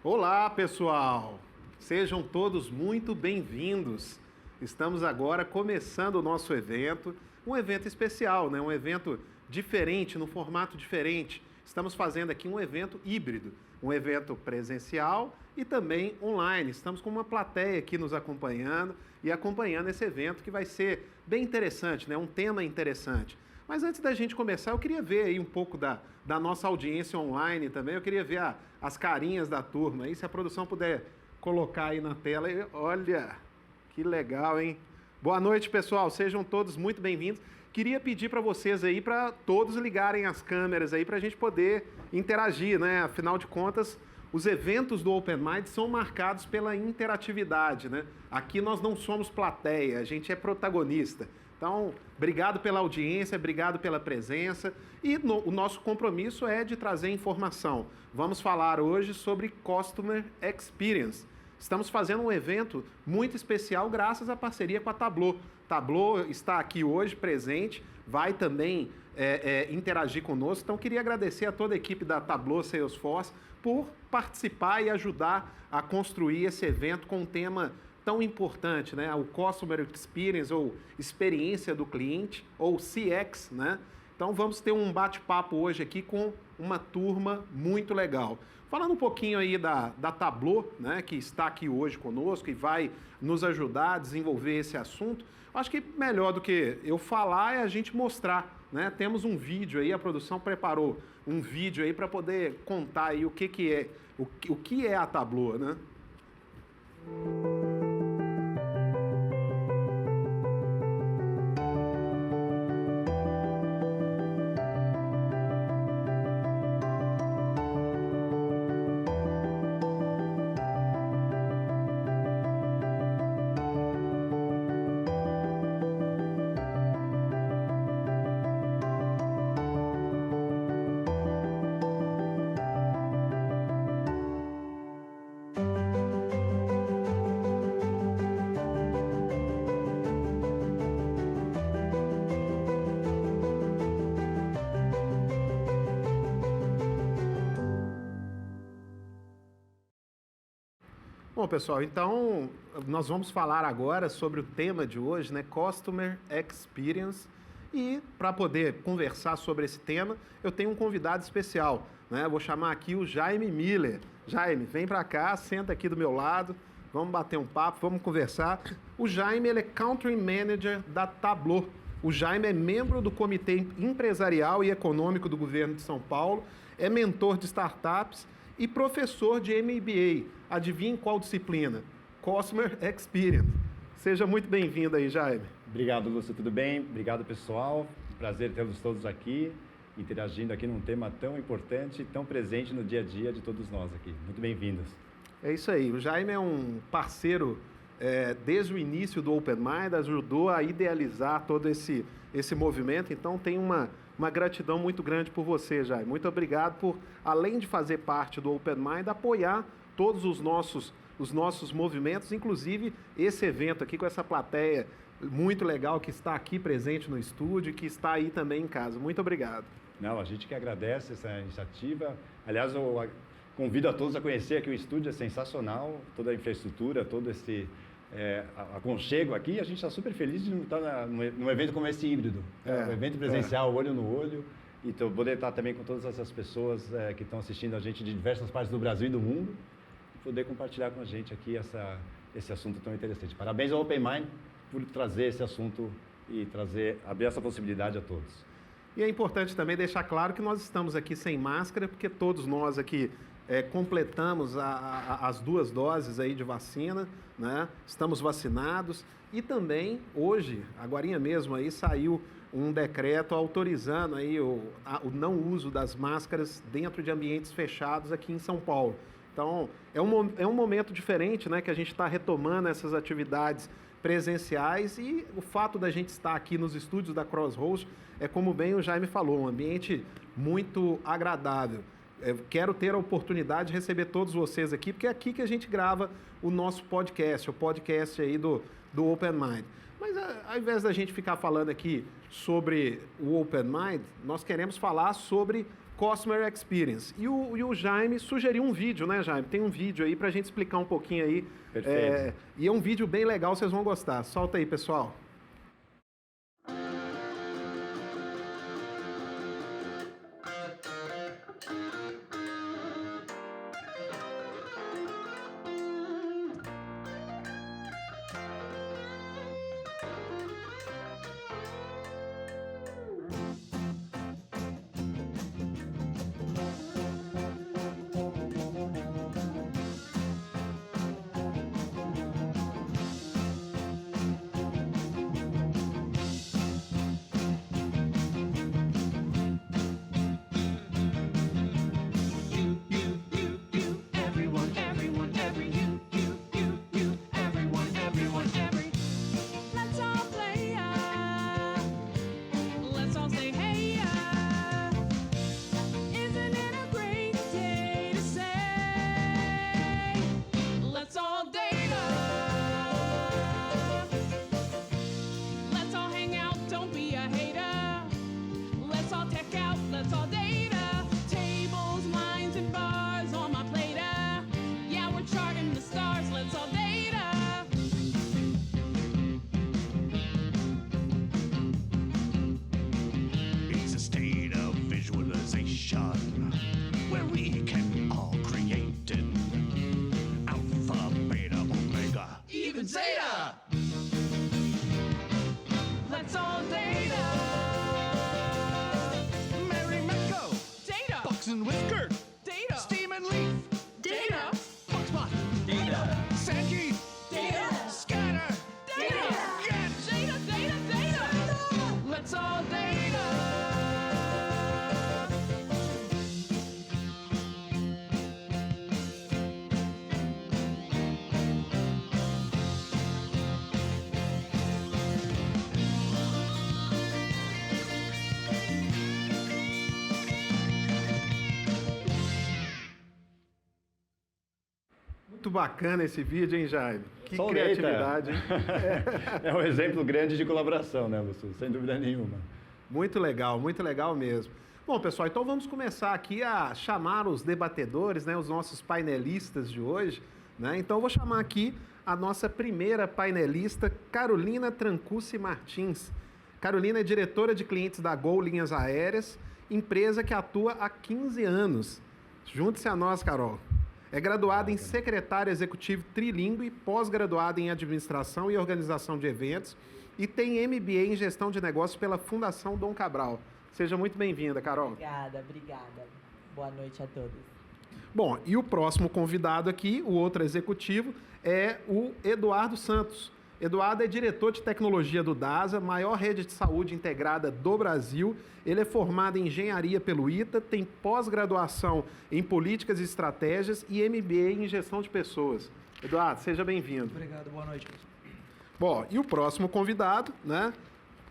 Olá, pessoal! Sejam todos muito bem-vindos. Estamos agora começando o nosso evento, um evento especial, né? Um evento diferente, num formato diferente. Estamos fazendo aqui um evento híbrido, um evento presencial e também online. Estamos com uma plateia aqui nos acompanhando e acompanhando esse evento que vai ser bem interessante, né? Um tema interessante. Mas antes da gente começar, eu queria ver aí um pouco da nossa audiência online também. Eu queria ver as carinhas da turma aí, se a produção puder colocar aí na tela. Olha, que legal, hein? Boa noite, pessoal. Sejam todos muito bem-vindos. Queria pedir para vocês aí, para todos ligarem as câmeras aí, para a gente poder interagir, né? Afinal de contas, os eventos do Open Mind são marcados pela interatividade, né? Aqui nós não somos plateia, a gente é protagonista. Então, obrigado pela audiência, obrigado pela presença e o nosso compromisso é de trazer informação. Vamos falar hoje sobre Customer Experience. Estamos fazendo um evento muito especial graças à parceria com a Tableau. Tableau está aqui hoje presente, vai também interagir conosco. Então, queria agradecer a toda a equipe da Tableau Salesforce por participar e ajudar a construir esse evento com um tema tão importante, né? O Customer Experience, ou experiência do cliente, ou CX, né? Então vamos ter um bate-papo hoje aqui com uma turma muito legal. Falando um pouquinho aí da Tableau, né, que está aqui hoje conosco e vai nos ajudar a desenvolver esse assunto, acho que melhor do que eu falar é a gente mostrar, né? Temos um vídeo aí, a produção preparou um vídeo aí para poder contar aí o que é a Tableau, né? Bom, pessoal, então nós vamos falar agora sobre o tema de hoje, né? Customer Experience. E para poder conversar sobre esse tema, eu tenho um convidado especial, né? Eu vou chamar aqui o Jaime Miller. Jaime, vem para cá, senta aqui do meu lado, vamos bater um papo, vamos conversar. O Jaime, ele é Country Manager da Tableau. O Jaime é membro do Comitê Empresarial e Econômico do Governo de São Paulo, é mentor de startups e professor de MBA. Adivinhe qual disciplina? Customer Experience. Seja muito bem-vindo aí, Jaime. Obrigado, Lúcio. Tudo bem? Obrigado, pessoal. Prazer tê-los todos aqui, interagindo aqui num tema tão importante e tão presente no dia a dia de todos nós aqui. Muito bem-vindos. É isso aí. O Jaime é um parceiro desde o início do Open Mind, ajudou a idealizar todo esse movimento. Então, tem uma gratidão muito grande por você, Jaime. Muito obrigado por, além de fazer parte do Open Mind, apoiar todos os nossos movimentos, inclusive esse evento aqui com essa plateia muito legal que está aqui presente no estúdio e que está aí também em casa. Muito obrigado. Não, a gente que agradece essa iniciativa. Aliás, eu convido a todos a conhecer aqui o estúdio, é sensacional, toda a infraestrutura, todo esse aconchego aqui. A gente está super feliz de estar num evento como esse híbrido, um evento presencial, olho no olho, e poder estar também com todas essas pessoas que estão assistindo a gente de diversas partes do Brasil e do mundo, poder compartilhar com a gente aqui esse assunto tão interessante. Parabéns ao Open Mind por trazer esse assunto e abrir essa possibilidade a todos. E é importante também deixar claro que nós estamos aqui sem máscara, porque todos nós aqui completamos as 2 doses aí de vacina, né? Estamos vacinados e também hoje, agorinha mesmo aí, saiu um decreto autorizando aí o não uso das máscaras dentro de ambientes fechados aqui em São Paulo. Então, é um momento diferente, né, que a gente está retomando essas atividades presenciais e o fato da gente estar aqui nos estúdios da Crossroads é, como bem o Jaime falou, um ambiente muito agradável. Eu quero ter a oportunidade de receber todos vocês aqui, porque é aqui que a gente grava o nosso podcast, o podcast aí do Open Mind. Mas ao invés da gente ficar falando aqui sobre o Open Mind, nós queremos falar sobre Customer Experience. E o Jaime sugeriu um vídeo, né, Jaime? Tem um vídeo aí para a gente explicar um pouquinho aí. Perfeito. E é um vídeo bem legal, vocês vão gostar. Solta aí, pessoal. Where we can all create an alpha, beta, omega, even zeta. Let's all data. Mary Mecco. Data. Bucks and Whisker. Data. Steam and Leaf. Data. Buckspot. Data. Sankey. Data. Scatter. Data. Get. Data, data, data. Let's all data. Muito bacana esse vídeo, hein, Jaime? Que Só criatividade, hein? É um exemplo grande de colaboração, né, Lúcio? Sem dúvida nenhuma. Muito legal mesmo. Bom, pessoal, então vamos começar aqui a chamar os debatedores, né, os nossos painelistas de hoje, né? Então eu vou chamar aqui a nossa primeira painelista, Carolina Trancucci Martins. Carolina é diretora de clientes da Gol Linhas Aéreas, empresa que atua há 15 anos. Junte-se a nós, Carol. É graduada em secretário executivo trilingue, pós-graduada em administração e organização de eventos e tem MBA em gestão de negócios pela Fundação Dom Cabral. Seja muito bem-vinda, Carol. Obrigada. Boa noite a todos. Bom, e o próximo convidado aqui, o outro executivo, é o Eduardo Santos. Eduardo é diretor de tecnologia do DASA, maior rede de saúde integrada do Brasil. Ele é formado em engenharia pelo ITA, tem pós-graduação em políticas e estratégias e MBA em gestão de pessoas. Eduardo, seja bem-vindo. Obrigado, boa noite. Bom, e o próximo convidado, né?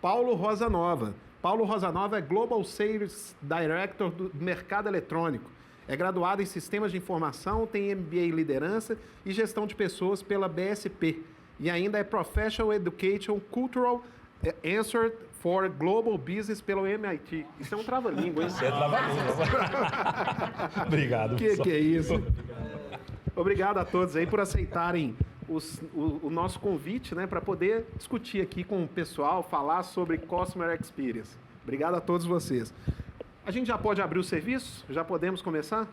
Paulo Rosanova. Paulo Rosanova é Global Sales Director do mercado eletrônico. É graduado em sistemas de informação, tem MBA em liderança e gestão de pessoas pela BSP. E ainda é Professional Education Cultural Answer for Global Business pelo MIT. Isso é um trava-língua, hein? Isso é trava-língua. Obrigado. Que é isso? Obrigado a todos aí por aceitarem o nosso convite, né, para poder discutir aqui com o pessoal, falar sobre Customer Experience. Obrigado a todos vocês. A gente já pode abrir o serviço? Já podemos começar?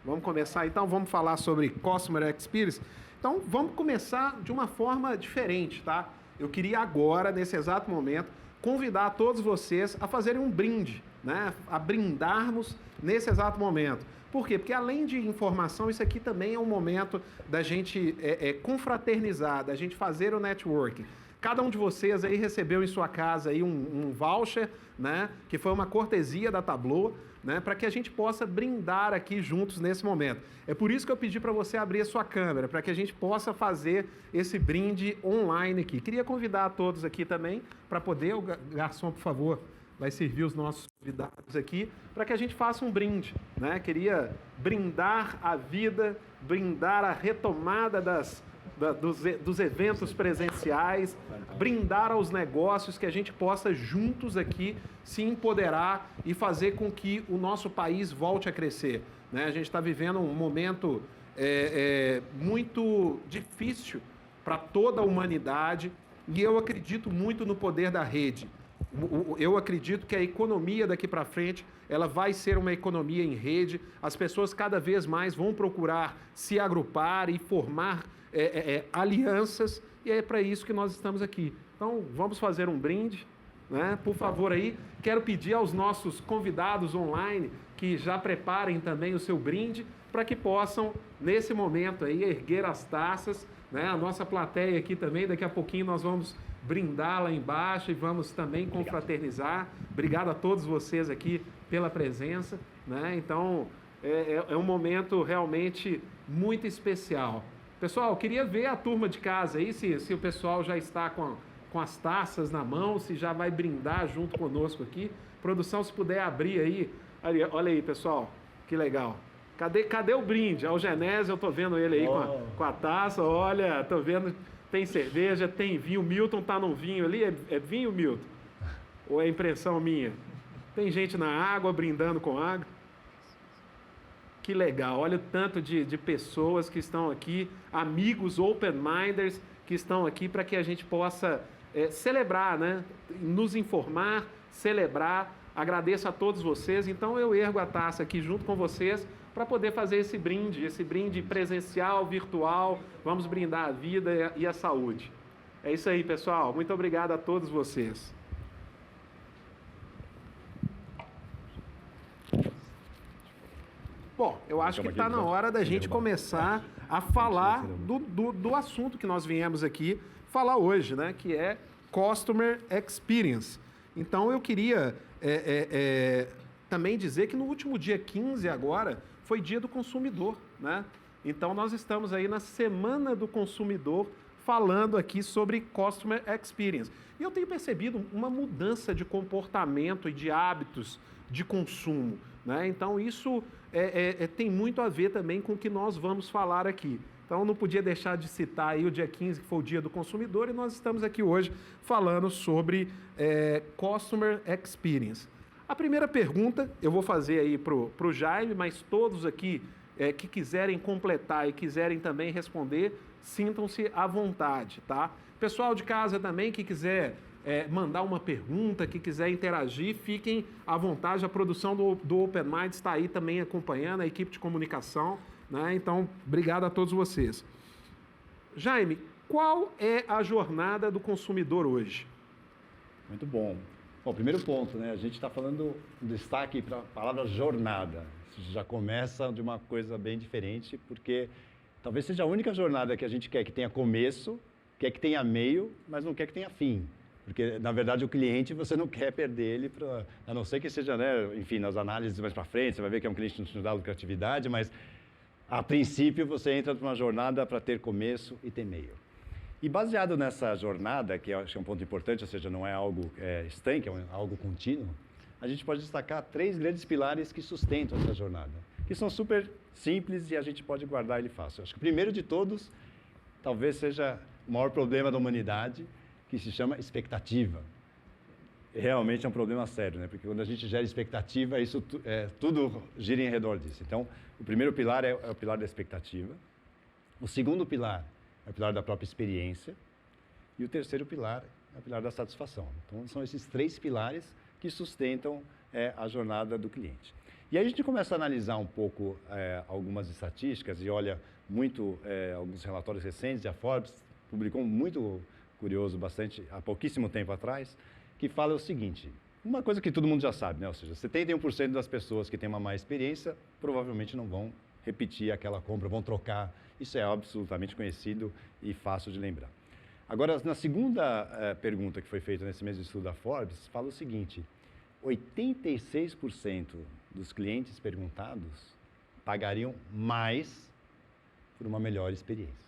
Vamos começar então, vamos falar sobre Customer Experience. Então, vamos começar de uma forma diferente, tá? Eu queria agora, nesse exato momento, convidar todos vocês a fazerem um brinde, né? A brindarmos nesse exato momento. Por quê? Porque além de informação, isso aqui também é um momento da gente confraternizar, da gente fazer o networking. Cada um de vocês aí recebeu em sua casa aí um voucher, né? Que foi uma cortesia da Tableau, né, para que a gente possa brindar aqui juntos nesse momento. É por isso que eu pedi para você abrir a sua câmera, para que a gente possa fazer esse brinde online aqui. Queria convidar a todos aqui também, para poder, o garçom, por favor, vai servir os nossos convidados aqui, para que a gente faça um brinde, né? Queria brindar a vida, brindar a retomada das dos eventos presenciais, brindar aos negócios, que a gente possa juntos aqui se empoderar e fazer com que o nosso país volte a crescer, né? A gente está vivendo um momento muito difícil para toda a humanidade e eu acredito muito no poder da rede. Eu acredito que a economia daqui para frente ela vai ser uma economia em rede. As pessoas cada vez mais vão procurar se agrupar e formar alianças e é para isso que nós estamos aqui. Então, vamos fazer um brinde, né? Por favor aí, quero pedir aos nossos convidados online que já preparem também o seu brinde para que possam, nesse momento aí, erguer as taças, né? A nossa plateia aqui também, daqui a pouquinho nós vamos brindar lá embaixo e vamos também confraternizar. Obrigado a todos vocês aqui pela presença, né? Então, é um momento realmente muito especial. Pessoal, queria ver a turma de casa aí, se o pessoal já está com as taças na mão, se já vai brindar junto conosco aqui. Produção, se puder abrir aí. Olha aí, pessoal, que legal. Cadê o brinde? O Genésio, eu tô vendo ele aí com a taça, olha, tô vendo, tem cerveja, tem vinho. O Milton tá num vinho ali, é vinho, Milton? Ou é impressão minha? Tem gente na água, brindando com água. Que legal, olha o tanto de pessoas que estão aqui, amigos open-minders que estão aqui para que a gente possa celebrar, né? Nos informar, celebrar. Agradeço a todos vocês, então eu ergo a taça aqui junto com vocês para poder fazer esse brinde presencial, virtual. Vamos brindar a vida e a saúde. É isso aí, pessoal. Muito obrigado a todos vocês. Bom, eu acho que está na hora da gente começar a falar do assunto que nós viemos aqui falar hoje, né? Que é Customer Experience. Então, eu queria também dizer que no último dia 15 agora foi dia do consumidor, né? Então, nós estamos aí na Semana do Consumidor falando aqui sobre Customer Experience. E eu tenho percebido uma mudança de comportamento e de hábitos de consumo, né? Então, isso tem muito a ver também com o que nós vamos falar aqui. Então, não podia deixar de citar aí o dia 15, que foi o dia do consumidor, e nós estamos aqui hoje falando sobre Customer Experience. A primeira pergunta eu vou fazer aí para o Jaime, mas todos aqui que quiserem completar e quiserem também responder, sintam-se à vontade, tá? Pessoal de casa também que quiser mandar uma pergunta, que quiser interagir, fiquem à vontade. A produção do Open Mind está aí também acompanhando, a equipe de comunicação, né? Então, obrigado a todos vocês. Jaime, qual é a jornada do consumidor hoje? Muito bom. Bom, primeiro ponto, né? A gente está falando um destaque para a palavra jornada. Isso já começa de uma coisa bem diferente, porque talvez seja a única jornada que a gente quer que tenha começo, quer que tenha meio, mas não quer que tenha fim. Porque, na verdade, o cliente, você não quer perder ele, a não ser que seja, né, enfim, nas análises mais para frente, você vai ver que é um cliente que não te dá lucratividade, mas, a princípio, você entra numa jornada para ter começo e ter meio. E baseado nessa jornada, que eu acho que é um ponto importante, ou seja, não é algo estanque, é algo contínuo, a gente pode destacar 3 grandes pilares que sustentam essa jornada, que são super simples e a gente pode guardar ele fácil. Acho que o primeiro de todos, talvez seja o maior problema da humanidade, que se chama expectativa. Realmente é um problema sério, né? Porque quando a gente gera expectativa, isso tudo gira em redor disso. Então, o primeiro pilar é o pilar da expectativa. O segundo pilar é o pilar da própria experiência. E o terceiro pilar é o pilar da satisfação. Então, são esses 3 pilares que sustentam a jornada do cliente. E aí a gente começa a analisar um pouco algumas estatísticas e olha muito alguns relatórios recentes. A Forbes publicou muito curioso, bastante, há pouquíssimo tempo atrás, que fala o seguinte, uma coisa que todo mundo já sabe, né? Ou seja, 71% das pessoas que têm uma má experiência provavelmente não vão repetir aquela compra, vão trocar. Isso é absolutamente conhecido e fácil de lembrar. Agora, na segunda pergunta que foi feita nesse mesmo estudo da Forbes, fala o seguinte, 86% dos clientes perguntados pagariam mais por uma melhor experiência.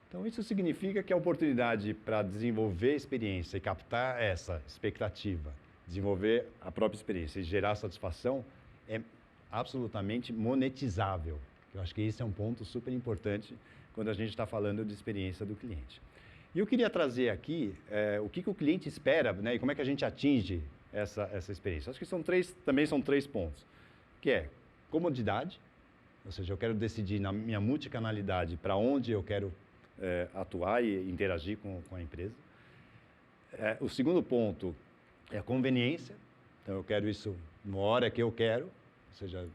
Então, isso significa que a oportunidade para desenvolver experiência e captar essa expectativa, desenvolver a própria experiência e gerar satisfação é absolutamente monetizável. Eu acho que esse é um ponto super importante quando a gente está falando de experiência do cliente. E eu queria trazer aqui o que o cliente espera, né, e como é que a gente atinge essa experiência. Acho que também são três pontos, que é comodidade, ou seja, eu quero decidir na minha multicanalidade para onde eu quero atuar e interagir com a empresa. O segundo ponto é a conveniência, então eu quero isso na hora que eu quero, ou seja,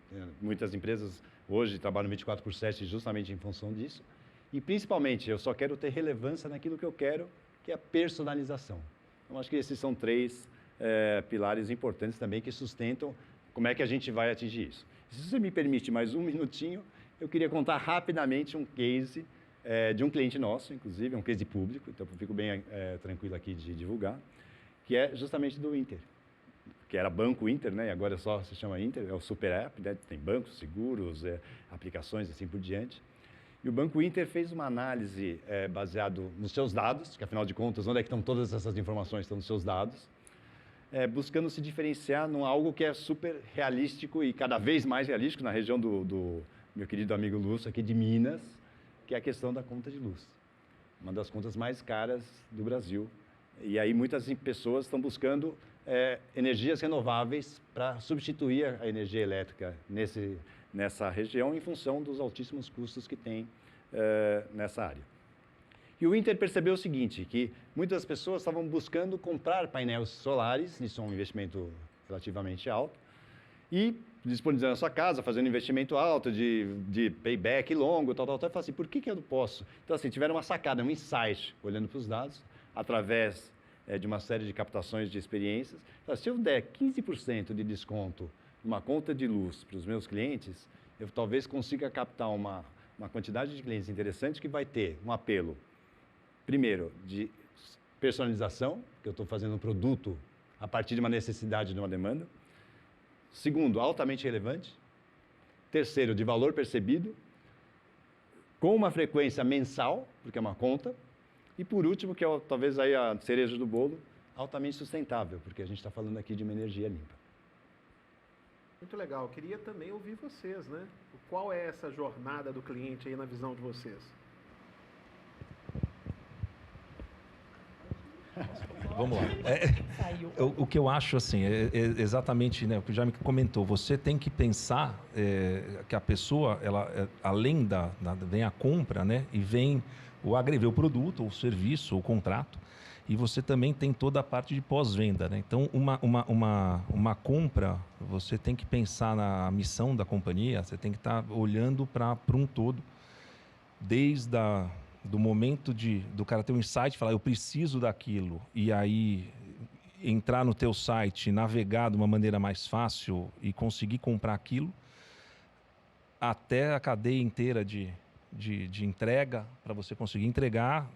muitas empresas hoje trabalham 24/7 justamente em função disso. E, principalmente, eu só quero ter relevância naquilo que eu quero, que é a personalização. Então, acho que esses são três pilares importantes também que sustentam como é que a gente vai atingir isso. Se você me permite mais um minutinho, eu queria contar rapidamente um case de um cliente nosso, inclusive, é um case público, então eu fico bem tranquilo aqui de divulgar, que é justamente do Inter, que era Banco Inter, né? E agora só se chama Inter, é o Super App, né? Tem bancos, seguros, aplicações, assim por diante. E o Banco Inter fez uma análise baseado nos seus dados, que afinal de contas, onde é que estão todas essas informações? Estão nos seus dados, buscando se diferenciar num algo que é super realístico e cada vez mais realístico na região do meu querido amigo Lúcio, aqui de Minas, que é a questão da conta de luz. Uma das contas mais caras do Brasil. E aí muitas pessoas estão buscando energias renováveis para substituir a energia elétrica nessa região em função dos altíssimos custos que tem nessa área. E o Inter percebeu o seguinte, que muitas pessoas estavam buscando comprar painéis solares, isso é um investimento relativamente alto, e disponibilizando a sua casa, fazendo investimento alto, de payback longo, tal, e fala assim, por que eu não posso? Então, assim, tiveram uma sacada, um insight, olhando para os dados, através de uma série de captações de experiências. Então, se eu der 15% de desconto numa conta de luz para os meus clientes, eu talvez consiga captar uma quantidade de clientes interessantes que vai ter um apelo, primeiro, de personalização, que eu estou fazendo um produto a partir de uma necessidade, de uma demanda. Segundo, altamente relevante. Terceiro, de valor percebido, com uma frequência mensal, porque é uma conta. E por último, que é talvez aí a cereja do bolo, altamente sustentável, porque a gente está falando aqui de uma energia limpa. Muito legal. Eu queria também ouvir vocês, né? Qual é essa jornada do cliente aí na visão de vocês? Vamos lá. O que eu acho, assim, é exatamente, né, o que o Jaime comentou. Você tem que pensar que a pessoa, além vem a compra, né, e vem vem o produto, o serviço, o contrato, e você também tem toda a parte de pós-venda, né? Então, uma compra, você tem que pensar na missão da companhia, você tem que estar olhando para um todo, desde do momento do cara ter um insight, falar, eu preciso daquilo, e aí entrar no teu site, navegar de uma maneira mais fácil e conseguir comprar aquilo, até a cadeia inteira de entrega, para você conseguir entregar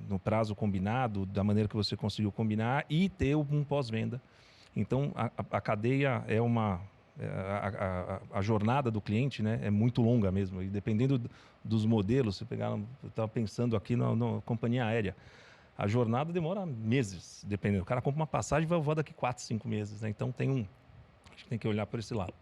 no prazo combinado, da maneira que você conseguiu combinar, e ter um pós-venda. Então, a cadeia é a jornada do cliente, né, é muito longa mesmo, e dependendo dos modelos, você pegar, eu estava pensando aqui na companhia aérea, a jornada demora meses, dependendo. O cara compra uma passagem e vai voar daqui 4, 5 meses, né? Então acho que tem que olhar por esse lado.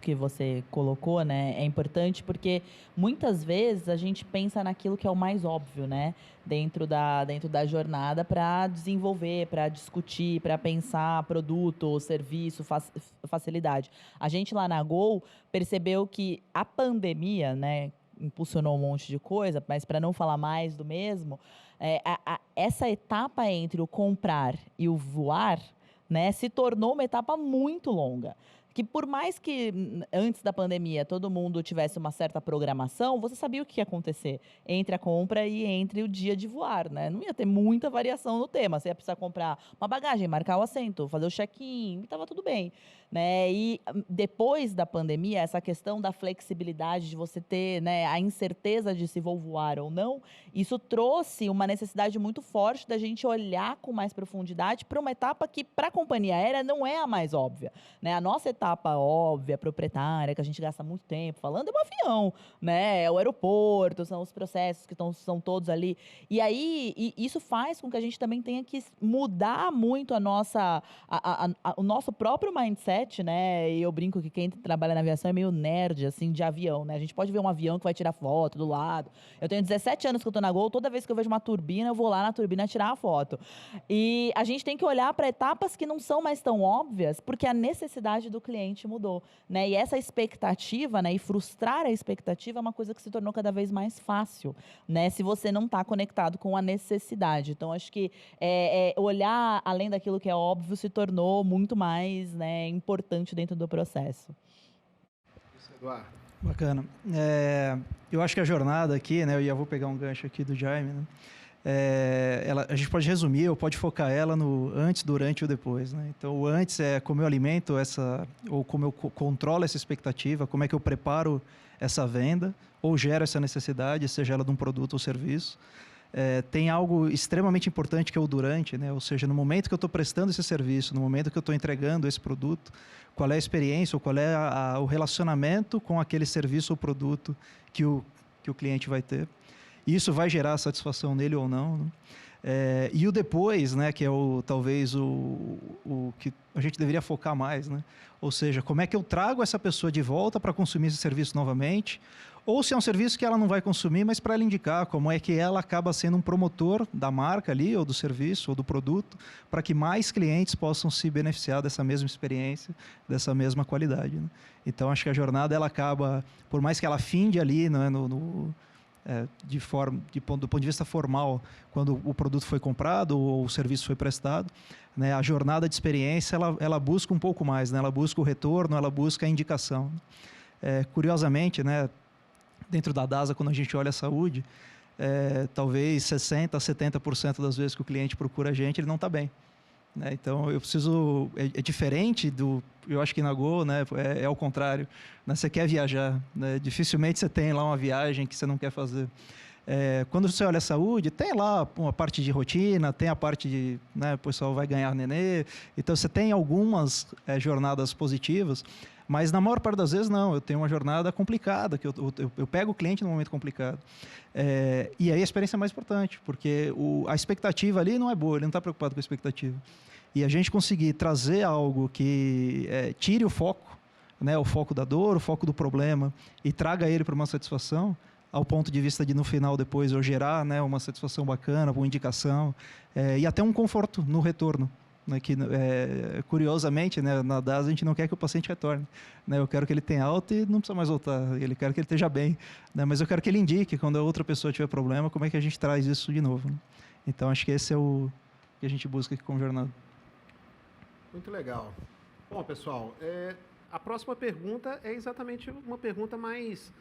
Que você colocou, né, é importante porque muitas vezes a gente pensa naquilo que é o mais óbvio, né, dentro da jornada para desenvolver, para discutir, para pensar produto, serviço, facilidade. A gente lá na Gol percebeu que a pandemia, né, impulsionou um monte de coisa, mas para não falar mais do mesmo, essa etapa entre o comprar e o voar, né, se tornou uma etapa muito longa. Que por mais que antes da pandemia todo mundo tivesse uma certa programação, você sabia o que ia acontecer entre a compra e entre o dia de voar, né? Não ia ter muita variação no tema. Você ia precisar comprar uma bagagem, marcar o assento, fazer o check-in, e estava tudo bem, né? E depois da pandemia, essa questão da flexibilidade de você ter, né, a incerteza de se vou voar ou não, isso trouxe uma necessidade muito forte da gente olhar com mais profundidade para uma etapa que, para a companhia aérea, não é a mais óbvia, né? A nossa etapa óbvia, proprietária, que a gente gasta muito tempo falando, é o avião, né? É o aeroporto, são os processos que são todos ali. E aí, isso faz com que a gente também tenha que mudar muito o nosso próprio mindset, né? E eu brinco que quem trabalha na aviação é meio nerd, assim, de avião, né? A gente pode ver um avião que vai tirar foto do lado. Eu tenho 17 anos que eu tô na Gol, toda vez que eu vejo uma turbina, eu vou lá na turbina tirar a foto. E a gente tem que olhar para etapas que não são mais tão óbvias, porque a necessidade do cliente mudou, né? E essa expectativa, né? E frustrar a expectativa é uma coisa que se tornou cada vez mais fácil, né? Se você não está conectado com a necessidade. Então, acho que olhar além daquilo que é óbvio se tornou muito mais, né, importante dentro do processo. Eduardo. Bacana. Eu acho que a jornada aqui, né? Eu já vou pegar um gancho aqui do Jaime, né? A gente pode resumir ou pode focar ela no antes, durante e o depois, né? Então, o antes é como eu alimento ou como eu controlo essa expectativa, como é que eu preparo essa venda ou gero essa necessidade, seja ela de um produto ou serviço. Tem algo extremamente importante que é o durante, né? Ou seja, no momento que eu estou prestando esse serviço, no momento que eu estou entregando esse produto, qual é a experiência ou qual é o relacionamento com aquele serviço ou produto que o cliente vai ter. Isso vai gerar satisfação nele ou não, né? E o depois, né, que é talvez o que a gente deveria focar mais, né? Ou seja, como é que eu trago essa pessoa de volta para consumir esse serviço novamente, ou se é um serviço que ela não vai consumir, mas para ela indicar como é que ela acaba sendo um promotor da marca ali, ou do serviço, ou do produto, para que mais clientes possam se beneficiar dessa mesma experiência, dessa mesma qualidade, né? Então, acho que a jornada, ela acaba, por mais que ela finde ali, né, do ponto de vista formal, quando o produto foi comprado ou o serviço foi prestado, né, a jornada de experiência ela busca um pouco mais, né, ela busca o retorno, ela busca a indicação. Curiosamente, né, dentro da DASA, quando a gente olha a saúde, talvez 60% a 70% das vezes que o cliente procura a gente, ele não está bem, né? Então, eu preciso... É diferente do... Eu acho que na Gol, né, é ao contrário, né? Você quer viajar, né? Dificilmente você tem lá uma viagem que você não quer fazer. Quando você olha a saúde, tem lá uma parte de rotina, tem a parte de... Né, o pessoal vai ganhar nenê. Então, você tem algumas jornadas positivas, mas na maior parte das vezes, não. Eu tenho uma jornada complicada, que eu pego o cliente num momento complicado. E aí a experiência é mais importante, porque a expectativa ali não é boa, ele não está preocupado com a expectativa. E a gente conseguir trazer algo que tire o foco, né, o foco da dor, o foco do problema, e traga ele para uma satisfação, ao ponto de vista de, no final, depois, eu gerar, né, uma satisfação bacana, uma indicação, e até um conforto no retorno. Né, que, curiosamente, né, na DAS a gente não quer que o paciente retorne, né? Eu quero que ele tenha alta e não precisa mais voltar, eu quero que ele esteja bem, né? Mas eu quero que ele indique, quando a outra pessoa tiver problema, como é que a gente traz isso de novo, né? Então, acho que esse é o que a gente busca aqui com o jornada. Muito legal. Bom, pessoal, a próxima pergunta é exatamente uma pergunta mais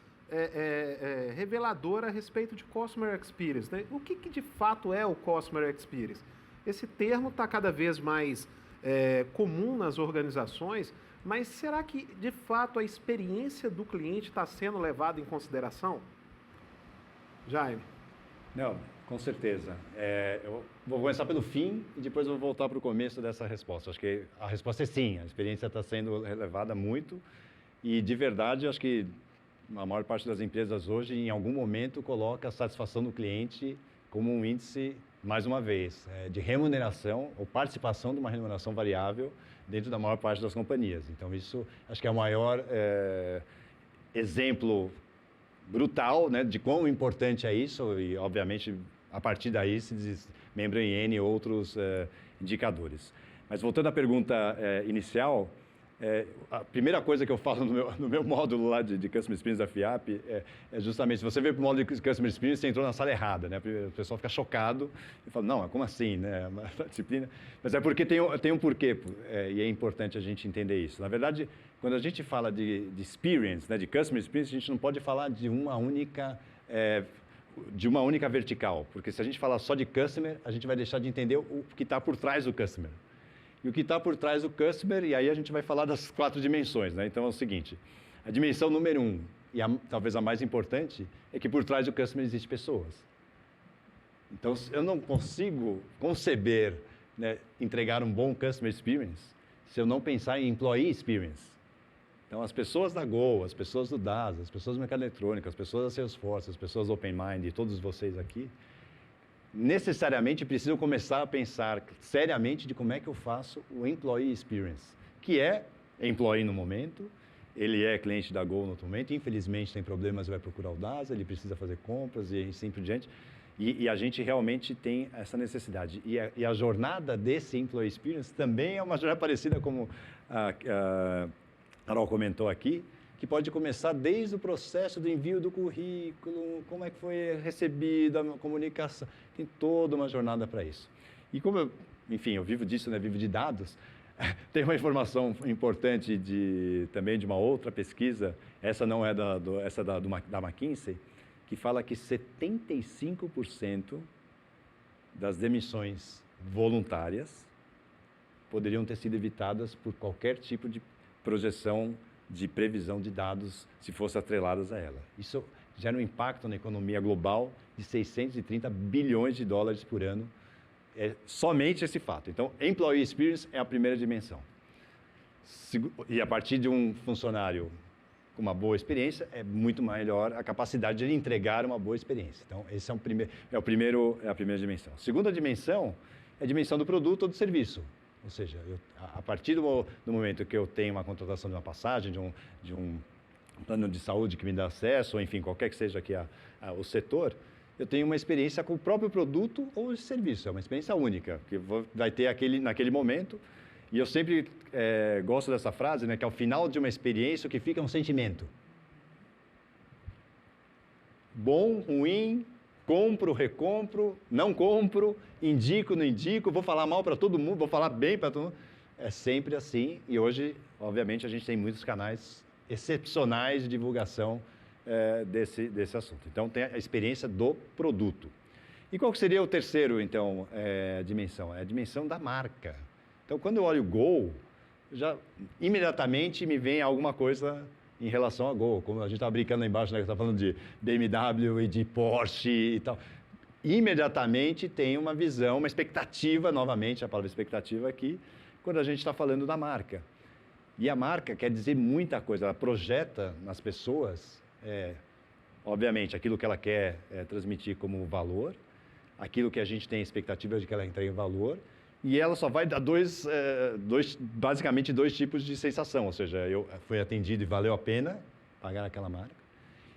reveladora a respeito de Customer Experience, né? O que de fato é o Customer Experience? Esse termo está cada vez mais comum nas organizações, mas será que, de fato, a experiência do cliente está sendo levada em consideração? Jaime? Não, com certeza. Eu vou começar pelo fim e depois eu vou voltar para o começo dessa resposta. Acho que a resposta é sim, a experiência está sendo levada muito e, de verdade, acho que a maior parte das empresas hoje, em algum momento, coloca a satisfação do cliente como um índice, mais uma vez, de remuneração ou participação de uma remuneração variável dentro da maior parte das companhias. Então, isso acho que é o maior exemplo brutal, né, de quão importante é isso e, obviamente, a partir daí se desmembram em N outros indicadores. Mas, voltando à pergunta inicial, a primeira coisa que eu falo no meu módulo lá de Customer Experience da FIAP é justamente, se você veio para o módulo de Customer Experience, você entrou na sala errada, né? O pessoal fica chocado e fala, não, como assim, né? Uma disciplina. Mas é porque tem um porquê, e é importante a gente entender isso. Na verdade, quando a gente fala de experience, né, de Customer Experience, a gente não pode falar de uma única vertical, porque se a gente falar só de Customer, a gente vai deixar de entender o que está por trás do Customer. E o que está por trás do Customer, e aí a gente vai falar das 4 dimensões, né? Então é o seguinte, a dimensão número 1, e talvez a mais importante, é que por trás do Customer existem pessoas. Então eu não consigo conceber, né, entregar um bom Customer Experience se eu não pensar em Employee Experience. Então, as pessoas da Go, as pessoas do DAS, as pessoas do mercado eletrônico, as pessoas da Salesforce, as pessoas do OpenMind e todos vocês aqui, necessariamente precisam começar a pensar seriamente de como é que eu faço o Employee Experience, que é employee no momento, ele é cliente da Go no outro momento, infelizmente tem problemas, vai procurar o DAS, ele precisa fazer compras e assim por diante. E a gente realmente tem essa necessidade. E a jornada desse Employee Experience também é uma jornada parecida como a Carol comentou aqui, que pode começar desde o processo do envio do currículo, como é que foi recebida a comunicação, tem toda uma jornada para isso. E como enfim, eu vivo disso, né, vivo de dados, tem uma informação importante também de uma outra pesquisa, essa não é da McKinsey, que fala que 75% das demissões voluntárias poderiam ter sido evitadas por qualquer tipo de projeção de previsão de dados se fossem atreladas a ela. Isso gera um impacto na economia global de 630 bilhões de dólares por ano, somente esse fato. Então, Employee Experience é a primeira dimensão. E a partir de um funcionário com uma boa experiência, é muito maior a capacidade de ele entregar uma boa experiência. Então, esse é a primeira dimensão. A segunda dimensão é a dimensão do produto ou do serviço. Ou seja, a partir do momento que eu tenho uma contratação de uma passagem, de um plano de saúde que me dá acesso, ou enfim, qualquer que seja aqui o setor, eu tenho uma experiência com o próprio produto ou serviço. É uma experiência única, que vai ter naquele momento. E eu sempre gosto dessa frase, né, que ao final de uma experiência, o que fica é um sentimento. Bom, ruim, compro, recompro, não compro, indico, não indico, vou falar mal para todo mundo, vou falar bem para todo mundo. É sempre assim. E hoje, obviamente, a gente tem muitos canais excepcionais de divulgação desse assunto. Então, tem a experiência do produto. E qual que seria o terceiro, então, dimensão? É a dimensão da marca. Então, quando eu olho o Go, já imediatamente me vem alguma coisa em relação a Go. Como a gente estava brincando lá embaixo, né, que está falando de BMW e de Porsche e tal. Imediatamente tem uma visão, uma expectativa, novamente, a palavra expectativa aqui, quando a gente está falando da marca. E a marca quer dizer muita coisa, ela projeta nas pessoas, obviamente, aquilo que ela quer transmitir como valor, aquilo que a gente tem expectativa de que ela entregue valor, e ela só vai dar basicamente dois tipos de sensação, ou seja, eu fui atendido e valeu a pena pagar aquela marca.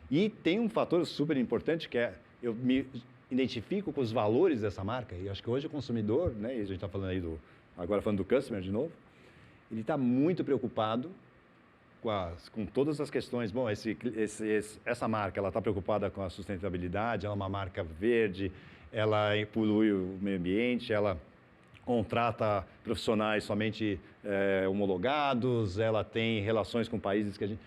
E tem um fator super importante que eu me identifico com os valores dessa marca, e acho que hoje o consumidor, né, e a gente está falando aí agora falando do customer de novo, ele está muito preocupado com todas as questões. Bom, essa marca, ela está preocupada com a sustentabilidade, ela é uma marca verde, ela polui o meio ambiente, ela contrata profissionais somente homologados, ela tem relações com países que a gente...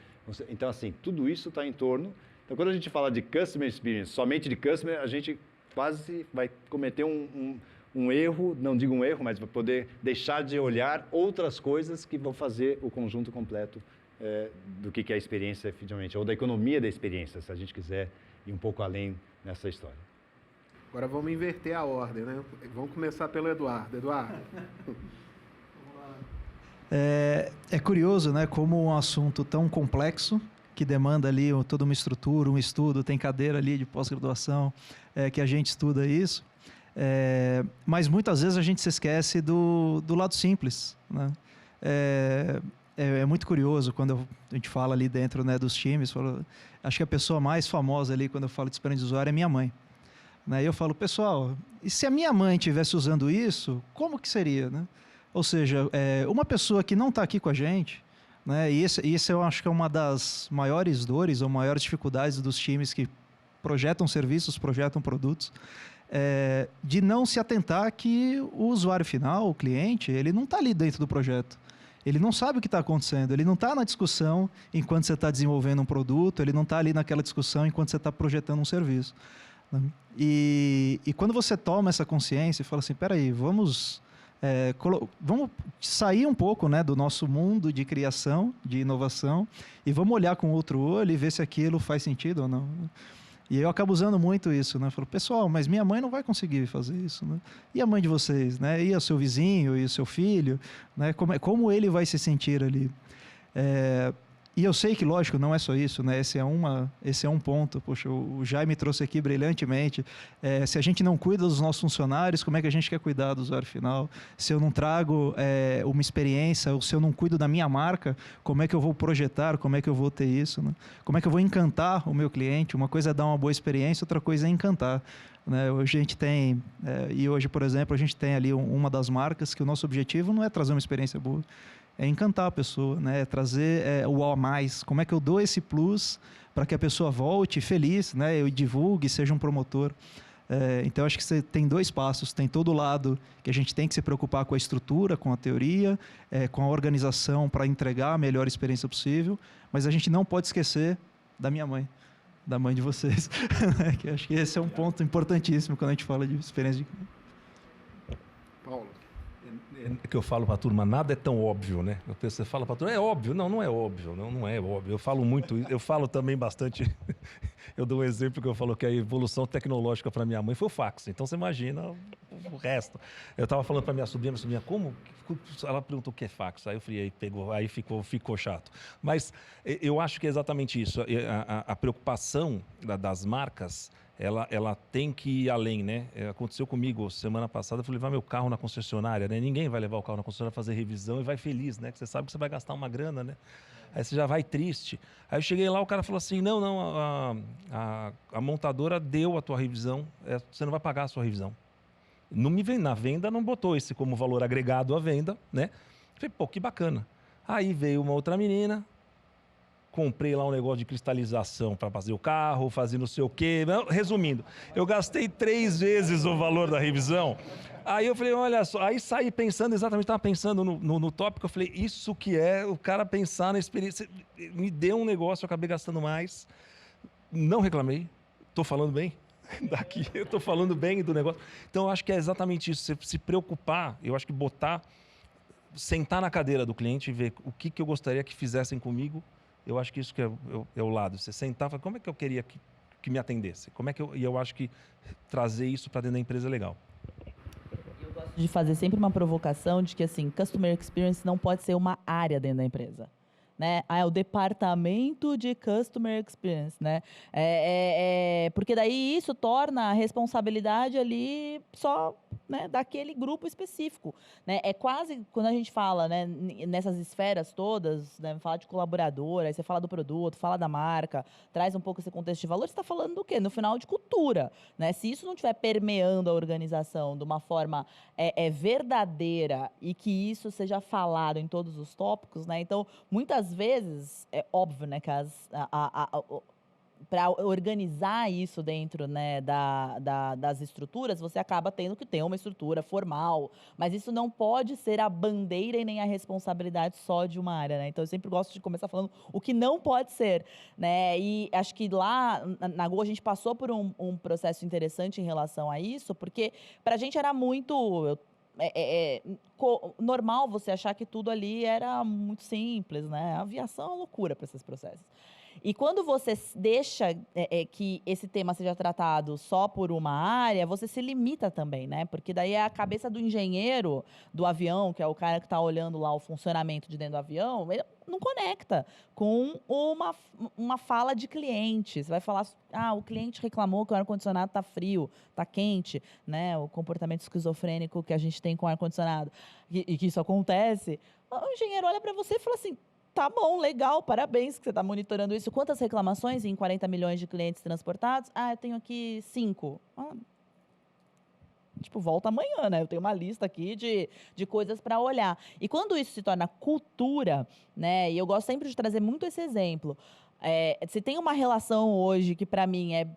Então, assim, tudo isso está em torno... Então, quando a gente fala de Customer Experience, somente de Customer, a gente quase vai cometer um erro, não digo um erro, mas vai poder deixar de olhar outras coisas que vão fazer o conjunto completo do que é a experiência, efetivamente, ou da economia da experiência, se a gente quiser ir um pouco além nessa história. Agora vamos inverter a ordem, né? Vamos começar pelo Eduardo. Eduardo. É curioso, né, como um assunto tão complexo, que demanda ali toda uma estrutura, um estudo, tem cadeira ali de pós-graduação, que a gente estuda isso, mas muitas vezes a gente se esquece do lado simples, né? É muito curioso quando a gente fala ali dentro, né, dos times, acho que a pessoa mais famosa ali quando eu falo de experiência de usuário é minha mãe. Né? E eu falo, pessoal, e se a minha mãe estivesse usando isso, como que seria? Né? Ou seja, uma pessoa que não está aqui com a gente, né? E esse eu acho que é uma das maiores dores ou maiores dificuldades dos times que projetam serviços, projetam produtos, de não se atentar que o usuário final, o cliente, ele não está ali dentro do projeto. Ele não sabe o que está acontecendo, ele não está na discussão enquanto você está desenvolvendo um produto, ele não está ali naquela discussão enquanto você está projetando um serviço. E quando você toma essa consciência e fala assim, peraí, vamos sair um pouco, né, do nosso mundo de criação, de inovação, e vamos olhar com outro olho e ver se aquilo faz sentido ou não. E eu acabo usando muito isso, né? Eu falo, pessoal, mas minha mãe não vai conseguir fazer isso, né? E a mãe de vocês, né? E o seu vizinho, e o seu filho, né? Como ele vai se sentir ali? E eu sei que, lógico, não é só isso, né? Esse é um ponto. Poxa, o Jaime trouxe aqui brilhantemente. Se a gente não cuida dos nossos funcionários, como é que a gente quer cuidar do usuário final? Se eu não trago uma experiência, ou se eu não cuido da minha marca, como é que eu vou projetar? Como é que eu vou ter isso? Né? Como é que eu vou encantar o meu cliente? Uma coisa é dar uma boa experiência, outra coisa é encantar. Né? Hoje a gente tem, e hoje, por exemplo, a gente tem ali uma das marcas que o nosso objetivo não é trazer uma experiência boa, é encantar a pessoa, né? É trazer o a mais. Como é que eu dou esse plus para que a pessoa volte feliz, né? Eu divulgue, seja um promotor. Então, acho que você tem 2 passos. Tem todo o lado que a gente tem que se preocupar com a estrutura, com a teoria, com a organização para entregar a melhor experiência possível, mas a gente não pode esquecer da minha mãe, da mãe de vocês. Que acho que esse é um ponto importantíssimo quando a gente fala de experiência de... Paulo. Que eu falo para a turma, nada é tão óbvio, né? Você fala para a turma, é óbvio. Não é óbvio, não é óbvio. Eu falo muito, eu falo também bastante. Eu dou um exemplo que eu falo que a evolução tecnológica para minha mãe foi o fax. Então você imagina o resto. Eu estava falando para minha sobrinha, como? Ela perguntou o que é fax. Aí eu falei, aí ficou chato. Mas eu acho que é exatamente isso. A preocupação das marcas, ela tem que ir além, né? Aconteceu comigo semana passada, eu fui levar meu carro na concessionária, né? Ninguém vai levar o carro na concessionária fazer revisão e vai feliz, né? Porque você sabe que você vai gastar uma grana, né? Aí você já vai triste. Aí eu cheguei lá, o cara falou assim, não, a montadora deu a tua revisão, você não vai pagar a sua revisão. Não me vem na venda, não botou esse como valor agregado à venda, né? Falei, pô, que bacana. Aí veio uma outra menina, comprei lá um negócio de cristalização para fazer o carro, fazer não sei o quê. Resumindo, eu gastei 3 vezes o valor da revisão. Aí eu falei, olha só, aí saí pensando, exatamente, estava pensando no tópico, eu falei, isso que é o cara pensar na experiência. Me deu um negócio, eu acabei gastando mais, não reclamei, estou falando bem daqui, eu estou falando bem do negócio. Então eu acho que é exatamente isso, você se preocupar, eu acho que sentar na cadeira do cliente e ver o que eu gostaria que fizessem comigo. Eu acho que isso que é o lado. Você sentar e falar, como é que eu queria que me atendesse? E eu acho que trazer isso para dentro da empresa é legal. Eu gosto de fazer sempre uma provocação de que, assim, Customer Experience não pode ser uma área dentro da empresa. Né? É o departamento de Customer Experience, né? Porque daí isso torna a responsabilidade ali só, né, daquele grupo específico, né? É quase, quando a gente fala, né, nessas esferas todas, né, fala de colaborador, aí você fala do produto, fala da marca, traz um pouco esse contexto de valor, você está falando do quê? No final, de cultura, né? Se isso não estiver permeando a organização de uma forma verdadeira e que isso seja falado em todos os tópicos, né? Então, muitas vezes, é óbvio, né, que para organizar isso dentro, né, das estruturas, você acaba tendo que ter uma estrutura formal, mas isso não pode ser a bandeira e nem a responsabilidade só de uma área, né? Então, eu sempre gosto de começar falando o que não pode ser, né? E acho que lá na Go a gente passou por um processo interessante em relação a isso, porque para a gente era muito... normal você achar que tudo ali era muito simples, né? A aviação é uma loucura para esses processos. E quando você deixa que esse tema seja tratado só por uma área, você se limita também, né? Porque daí é a cabeça do engenheiro do avião, que é o cara que está olhando lá o funcionamento de dentro do avião, ele não conecta com uma fala de cliente. Você vai falar, o cliente reclamou que o ar-condicionado está frio, está quente, né? O comportamento esquizofrênico que a gente tem com o ar-condicionado, e que isso acontece. O engenheiro olha para você e fala assim, tá bom, legal, parabéns que você está monitorando isso. Quantas reclamações em 40 milhões de clientes transportados? Eu tenho aqui 5. Volta amanhã, né? Eu tenho uma lista aqui de coisas para olhar. E quando isso se torna cultura, né? E eu gosto sempre de trazer muito esse exemplo. Se tem uma relação hoje que, para mim, é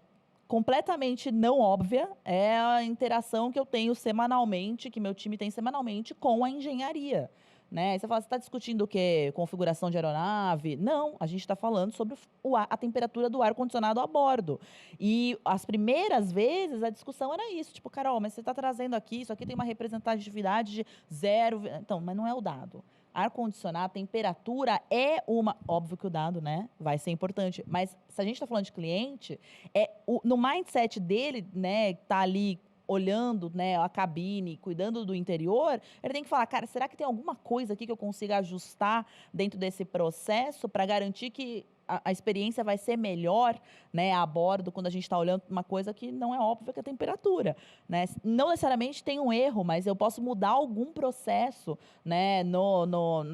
completamente não óbvia, é a interação que eu tenho semanalmente, que meu time tem semanalmente com a engenharia. Né? Você fala, você está discutindo o quê? Configuração de aeronave? Não, a gente está falando sobre a temperatura do ar-condicionado a bordo. E as primeiras vezes a discussão era isso, Carol, mas você está trazendo aqui, isso aqui tem uma representatividade de 0... Então, mas não é o dado. Ar-condicionado, temperatura é uma... Óbvio que o dado, né, vai ser importante, mas se a gente está falando de cliente, no mindset dele, né, tá ali olhando, né, a cabine, cuidando do interior, ele tem que falar, cara, será que tem alguma coisa aqui que eu consiga ajustar dentro desse processo para garantir que a experiência vai ser melhor, né, a bordo, quando a gente está olhando uma coisa que não é óbvia, que é a temperatura, né? Não necessariamente tem um erro, mas eu posso mudar algum processo, né,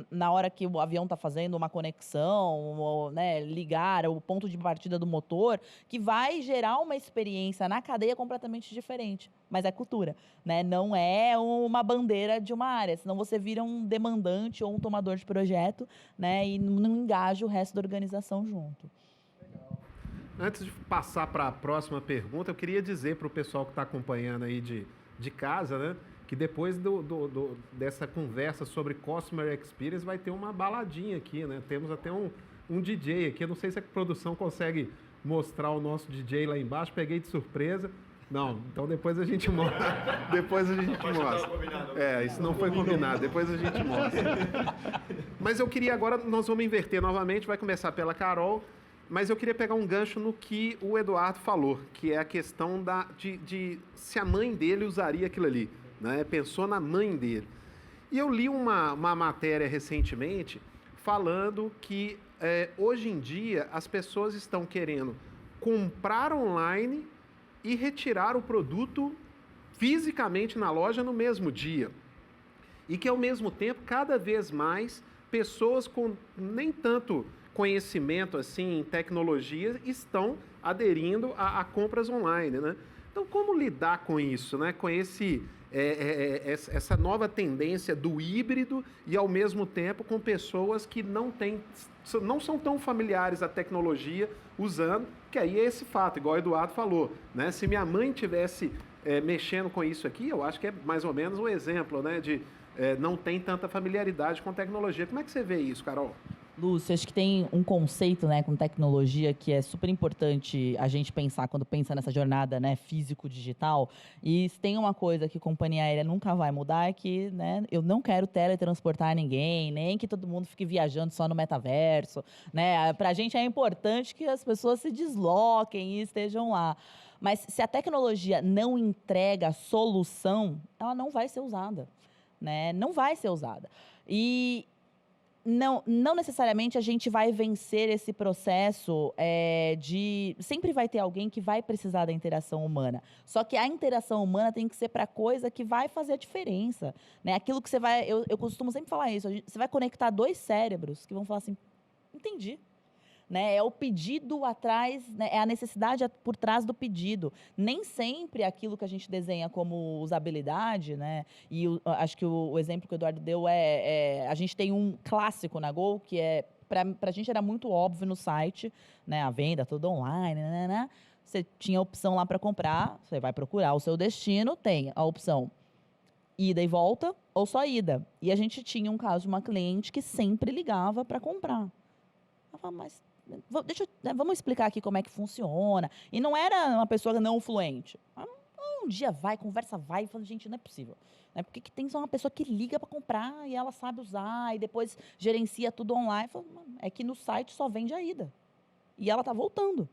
na hora que o avião está fazendo uma conexão, ou, né, ligar o ponto de partida do motor, que vai gerar uma experiência na cadeia completamente diferente. Mas é cultura, né? Não é uma bandeira de uma área, senão você vira um demandante ou um tomador de projeto, né, e não engaja o resto da organização junto. Antes de passar para a próxima pergunta, eu queria dizer para o pessoal que está acompanhando aí de casa, né, que depois dessa conversa sobre Customer Experience vai ter uma baladinha aqui, né? Temos até um DJ aqui, eu não sei se a produção consegue mostrar o nosso DJ lá embaixo, peguei de surpresa. Não, então depois a gente mostra. Depois a gente mostra. Isso não foi combinado, depois a gente mostra. Mas eu queria agora, nós vamos inverter novamente, vai começar pela Carol, mas eu queria pegar um gancho no que o Eduardo falou, que é a questão de se a mãe dele usaria aquilo ali, né? Pensou na mãe dele. E eu li uma matéria recentemente falando que hoje em dia as pessoas estão querendo comprar online e retirar o produto fisicamente na loja no mesmo dia. E que, ao mesmo tempo, cada vez mais, pessoas com nem tanto conhecimento assim, em tecnologia estão aderindo a compras online, né? Então, como lidar com isso, né? Com essa nova tendência do híbrido e, ao mesmo tempo, com pessoas que não são tão familiares à tecnologia usando, que aí é esse fato, igual o Eduardo falou, né? Se minha mãe tivesse mexendo com isso aqui, eu acho que é mais ou menos um exemplo, né? De não tem tanta familiaridade com tecnologia. Como é que você vê isso, Carol? Lúcio, acho que tem um conceito, né, com tecnologia que é super importante a gente pensar quando pensa nessa jornada, né, físico-digital. E se tem uma coisa que a companhia aérea nunca vai mudar é que, né, eu não quero teletransportar ninguém, nem que todo mundo fique viajando só no metaverso, né? Para a gente é importante que as pessoas se desloquem e estejam lá. Mas se a tecnologia não entrega solução, ela não vai ser usada, né? Não vai ser usada. E não necessariamente a gente vai vencer esse processo sempre vai ter alguém que vai precisar da interação humana. Só que a interação humana tem que ser para coisa que vai fazer a diferença, né? Aquilo que você vai... Eu costumo sempre falar isso. Você vai conectar dois cérebros que vão falar assim, entendi. Né? É o pedido atrás, né? É a necessidade por trás do pedido. Nem sempre aquilo que a gente desenha como usabilidade, né? E acho que o exemplo que o Eduardo deu a gente tem um clássico na Gol, que para a gente era muito óbvio no site, né? A venda, tudo online, né? Você tinha a opção lá para comprar, você vai procurar o seu destino, tem a opção ida e volta ou só ida. E a gente tinha um caso de uma cliente que sempre ligava para comprar. Ela falava, mas vamos explicar aqui como é que funciona. E não era uma pessoa não fluente. Um dia conversa vai, e fala, gente, não é possível. Né? Porque que tem só uma pessoa que liga para comprar e ela sabe usar e depois gerencia tudo online. Fala, é que no site só vende a ida. E ela está voltando.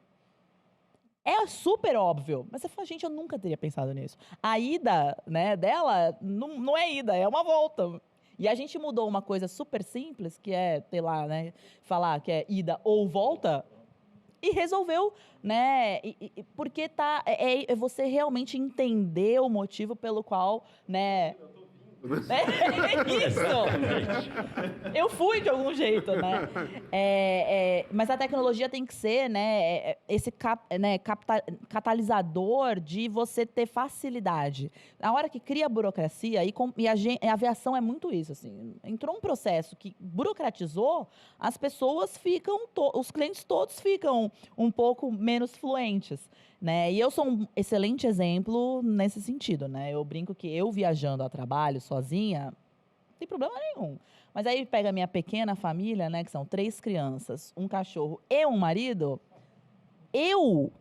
É super óbvio. Mas você fala, gente, eu nunca teria pensado nisso. A ida, né, dela não é ida, é uma volta. E a gente mudou uma coisa super simples, que é, sei lá, né, falar que é ida ou volta, e resolveu, né, porque é você realmente entender o motivo pelo qual, né... Isso! Eu fui de algum jeito, né? Mas a tecnologia tem que ser, né, esse catalisador de você ter facilidade. Na hora que cria burocracia, a aviação é muito isso, assim. Entrou um processo que burocratizou, as pessoas ficam, os clientes todos ficam um pouco menos fluentes. Né? E eu sou um excelente exemplo nesse sentido, né? Eu brinco que eu viajando a trabalho sozinha, não tem problema nenhum. Mas aí pega a minha pequena família, né? Que são 3 crianças, um cachorro e um marido.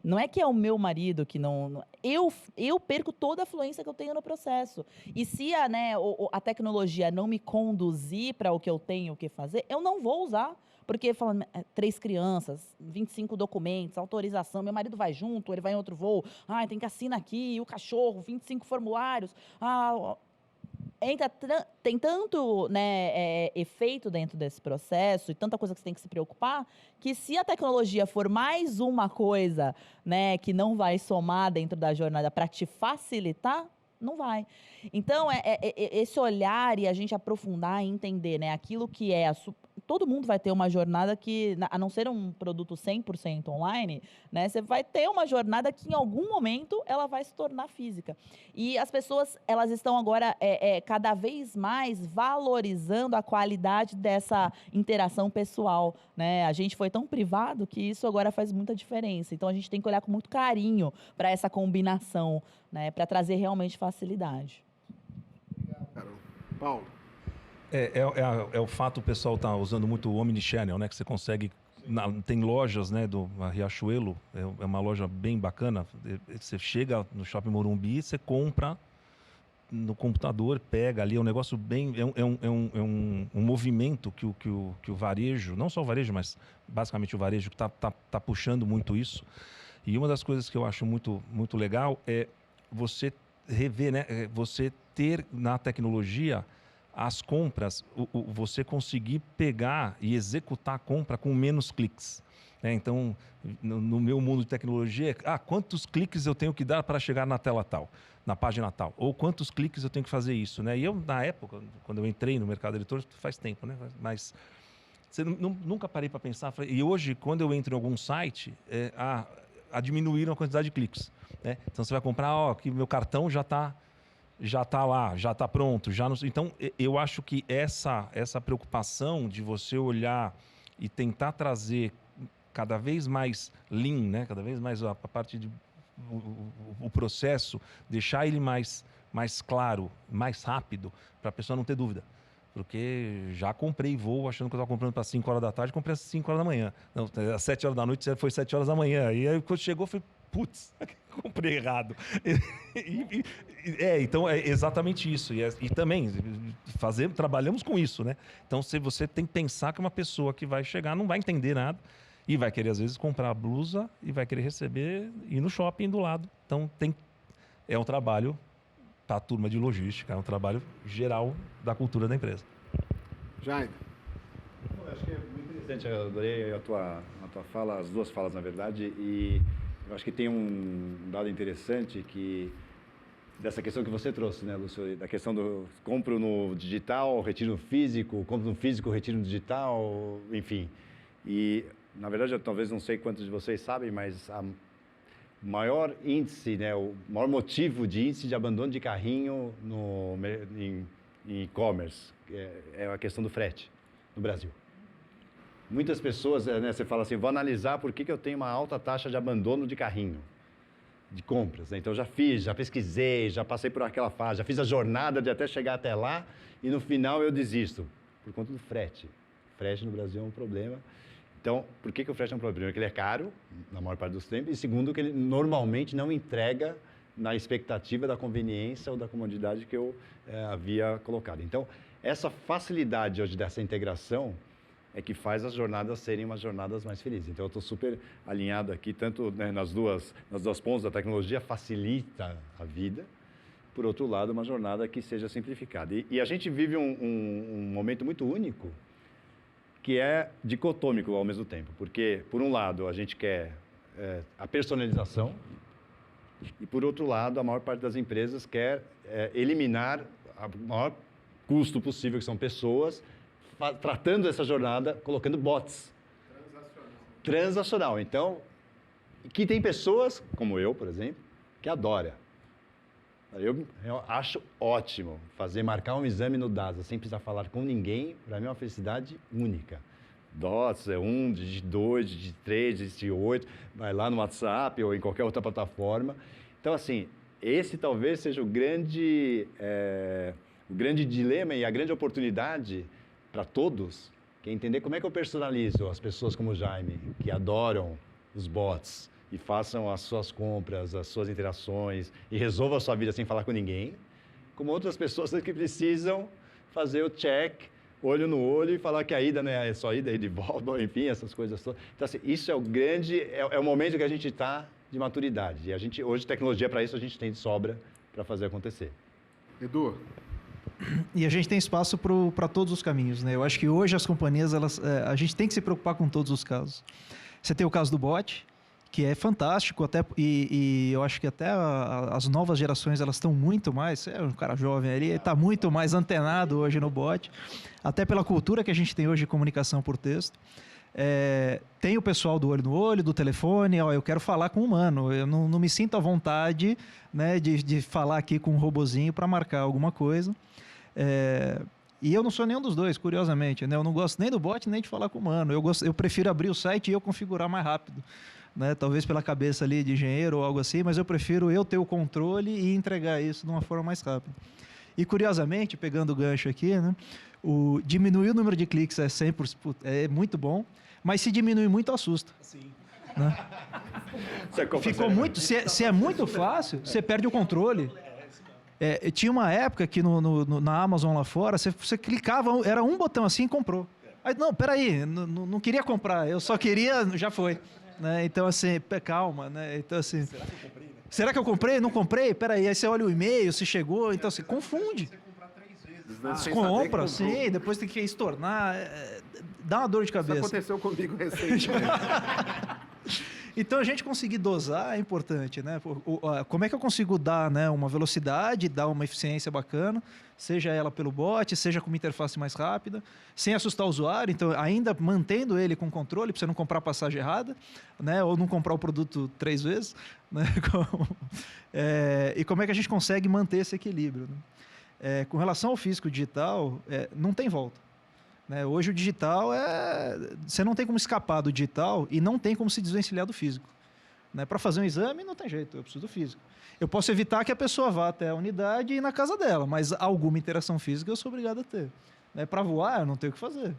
Não é que é o meu marido que não... Eu perco toda a fluência que eu tenho no processo. E se a tecnologia não me conduzir para o que eu tenho que fazer, eu não vou usar. Porque falando 3 crianças, 25 documentos, autorização, meu marido vai junto, ele vai em outro voo, tem que assinar aqui, o cachorro, 25 formulários, tem tanto, né, efeito dentro desse processo e tanta coisa que você tem que se preocupar, que se a tecnologia for mais uma coisa, né, que não vai somar dentro da jornada para te facilitar, não vai. Então, esse olhar e a gente aprofundar e entender, né, aquilo que todo mundo vai ter uma jornada que, a não ser um produto 100% online, né, você vai ter uma jornada que em algum momento ela vai se tornar física. E as pessoas, elas estão agora cada vez mais valorizando a qualidade dessa interação pessoal, né? A gente foi tão privado que isso agora faz muita diferença. Então, a gente tem que olhar com muito carinho para essa combinação, né, para trazer realmente facilidade. Caramba. Paulo. É o fato, o pessoal está usando muito o Omnichannel, né? Que você consegue... tem lojas, né? A Riachuelo, é uma loja bem bacana. Você chega no Shopping Morumbi, você compra no computador, pega ali. É um negócio bem... É um movimento que o varejo, não só o varejo, mas basicamente o varejo, que tá puxando muito isso. E uma das coisas que eu acho muito, muito legal é você rever, né? Você ter na tecnologia... as compras, você conseguir pegar e executar a compra com menos cliques. Então, no meu mundo de tecnologia, quantos cliques eu tenho que dar para chegar na tela tal, na página tal? Ou quantos cliques eu tenho que fazer isso? E eu, na época, quando eu entrei no mercado eletrônico, faz tempo, né? Mas nunca parei para pensar. E hoje, quando eu entro em algum site, diminuíram a quantidade de cliques. Né? Então, você vai comprar, que meu cartão já está lá, já está pronto. Então, eu acho que essa preocupação de você olhar e tentar trazer cada vez mais lean, né? Cada vez mais a parte de o processo, deixar ele mais claro, mais rápido, para a pessoa não ter dúvida. Porque já comprei voo achando que eu estava comprando para 5 horas da tarde, comprei às 5 horas da manhã. Não, às 7 horas da noite foi 7 horas da manhã. E aí, quando chegou, eu falei, putz, comprei errado. Então é exatamente isso. E também trabalhamos com isso, né? Então você tem que pensar que uma pessoa que vai chegar não vai entender nada e vai querer, às vezes, comprar a blusa e vai querer receber e ir no shopping do lado. Então é um trabalho para a turma de logística, é um trabalho geral da cultura da empresa. Jaime. Eu acho que é muito interessante, eu adorei a tua fala, as duas falas, na verdade, e eu acho que tem um dado interessante dessa questão que você trouxe, né, Lúcio, da questão do compro no digital, retiro no físico, compro no físico, retiro no digital, enfim. E, na verdade, eu talvez não sei quantos de vocês sabem, mas o maior índice, né, o maior motivo de índice de abandono de carrinho em e-commerce é a questão do frete no Brasil. Muitas pessoas, né, você fala assim, vou analisar por que eu tenho uma alta taxa de abandono de carrinho, de compras. Né? Então, já pesquisei, já passei por aquela fase, já fiz a jornada de até chegar até lá e no final eu desisto, por conta do frete. O frete no Brasil é um problema. Então, por que o frete é um problema? Porque ele é caro, na maior parte dos tempos, e segundo, que ele normalmente não entrega na expectativa da conveniência ou da comodidade que eu havia colocado. Então, essa facilidade hoje dessa integração é que faz as jornadas serem umas jornadas mais felizes. Então, eu estou super alinhado aqui, tanto, né, nas duas pontas da tecnologia, facilita a vida, por outro lado, uma jornada que seja simplificada. E a gente vive um momento muito único, que é dicotômico ao mesmo tempo, porque, por um lado, a gente quer a personalização e, por outro lado, a maior parte das empresas quer eliminar o maior custo possível, que são pessoas, tratando essa jornada, colocando bots. Transacional. Então, que tem pessoas, como eu, por exemplo, que adora. Eu acho ótimo marcar um exame no DASA sem precisar falar com ninguém, para mim é uma felicidade única. DOTS é 1, digite 2, digite 3, digite 8, vai lá no WhatsApp ou em qualquer outra plataforma. Então, assim, esse talvez seja o grande dilema e a grande oportunidade para todos, que é entender como é que eu personalizo as pessoas como o Jaime, que adoram os bots, e façam as suas compras, as suas interações e resolvam a sua vida sem falar com ninguém, como outras pessoas que precisam fazer o check olho no olho e falar que a ida não é só ida e de volta, enfim, essas coisas todas. Então, assim, isso é o grande, é o momento que a gente está de maturidade. E a gente, hoje, tecnologia para isso, a gente tem de sobra para fazer acontecer. Edu? E a gente tem espaço para todos os caminhos, né? Eu acho que hoje as companhias, a gente tem que se preocupar com todos os casos. Você tem o caso do bot, que é fantástico, e eu acho que até as novas gerações, elas estão muito mais, você é um cara jovem ali, ele está muito mais antenado hoje no bot, até pela cultura que a gente tem hoje de comunicação por texto. Tem o pessoal do olho no olho, do telefone, ó, eu quero falar com um humano, eu não me sinto à vontade, né, de falar aqui com um robozinho para marcar alguma coisa. E eu não sou nenhum dos dois, curiosamente, né? Eu não gosto nem do bot, nem de falar com o humano. Eu prefiro abrir o site e eu configurar mais rápido, né? Talvez pela cabeça ali de engenheiro ou algo assim, mas eu prefiro eu ter o controle e entregar isso de uma forma mais rápida. E curiosamente, pegando o gancho aqui, né? Diminuir o número de cliques é sempre muito bom, mas se diminui muito, assusta. Sim. Né? Ficou muito. Se é muito fácil, você perde o controle. Tinha uma época que na Amazon lá fora, você clicava, era um botão assim e comprou. Aí, não, peraí, não queria comprar, eu só queria, já foi. Né? Então, assim, calma, né? Então, assim, será que eu comprei? Né? Será que eu comprei? Não comprei? Peraí, aí você olha o e-mail, se chegou, então, assim, confunde. Você comprar 3 vezes. Compra, sim, depois tem que estornar, dá uma dor de cabeça. Isso aconteceu comigo recentemente. Então, a gente conseguir dosar é importante, né? Como é que eu consigo dar, né, uma velocidade, dar uma eficiência bacana, seja ela pelo bot, seja com uma interface mais rápida, sem assustar o usuário, então ainda mantendo ele com controle, para você não comprar a passagem errada, né, ou não comprar o produto 3 vezes, né? E como é que a gente consegue manter esse equilíbrio, né? Com relação ao físico digital, não tem volta. Né? Hoje o digital você não tem como escapar do digital e não tem como se desvencilhar do físico. Né? Para fazer um exame, não tem jeito, eu preciso do físico. Eu posso evitar que a pessoa vá até a unidade e ir na casa dela, mas alguma interação física eu sou obrigado a ter. Né? Para voar, eu não tenho o que fazer.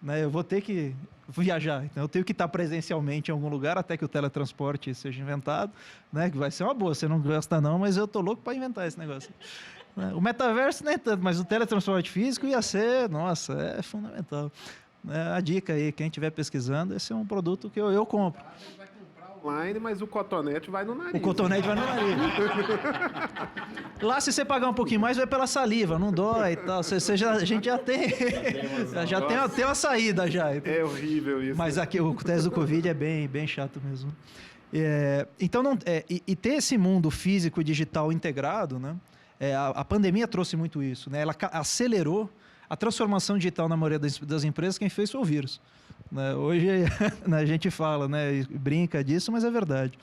Né? Eu vou ter que viajar, então eu tenho que estar presencialmente em algum lugar até que o teletransporte seja inventado, né? Que vai ser uma boa, você não gosta não, mas eu tô louco para inventar esse negócio. O metaverso nem tanto, mas o teletransporte físico ia ser, nossa, é fundamental. A dica aí, quem estiver pesquisando, esse é um produto que eu compro. Vai comprar online, mas o cotonete vai no nariz. O cotonete vai no nariz. Lá, se você pagar um pouquinho mais, vai pela saliva, não dói e tal. A gente já tem. Tem uma saída já. É horrível isso. Mas aqui o teste do Covid é bem chato mesmo. Então, e ter esse mundo físico e digital integrado, né? A pandemia trouxe muito isso, né? Ela acelerou a transformação digital na maioria das empresas. Quem fez foi o vírus. Né? Hoje a gente fala, né, e brinca disso, mas é verdade.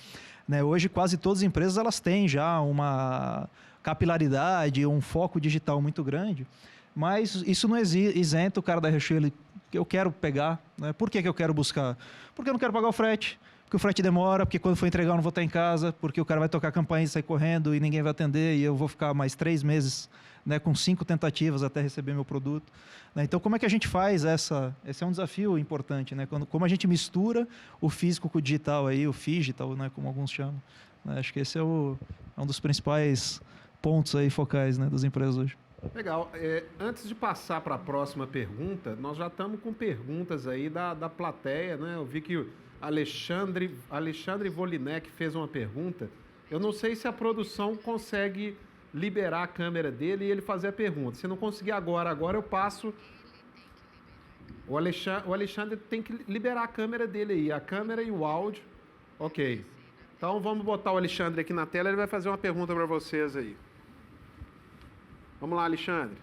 Né? Hoje quase todas as empresas elas têm já uma capilaridade, um foco digital muito grande, mas isso não isenta o cara da Riachuelo que eu quero pegar. Né? Por que eu quero buscar? Porque eu não quero pagar o frete. Porque o frete demora, porque quando for entregar eu não vou estar em casa, porque o cara vai tocar a campainha e sair correndo e ninguém vai atender e eu vou ficar mais 3 meses, né, com 5 tentativas até receber meu produto. Né? Então, como é que a gente faz esse é um desafio importante, né? Como a gente mistura o físico com o digital, aí, o phygital, né, como alguns chamam. Né? Acho que esse é um dos principais pontos aí focais, né, das empresas hoje. Legal. Antes de passar para a próxima pergunta, nós já estamos com perguntas aí da plateia, né? Eu vi que Alexandre Volinek fez uma pergunta. Eu não sei se a produção consegue liberar a câmera dele e ele fazer a pergunta. Se não conseguir agora eu passo. O Alexandre tem que liberar a câmera dele aí, a câmera e o áudio. Ok. Então vamos botar o Alexandre aqui na tela, ele vai fazer uma pergunta para vocês aí. Vamos lá, Alexandre.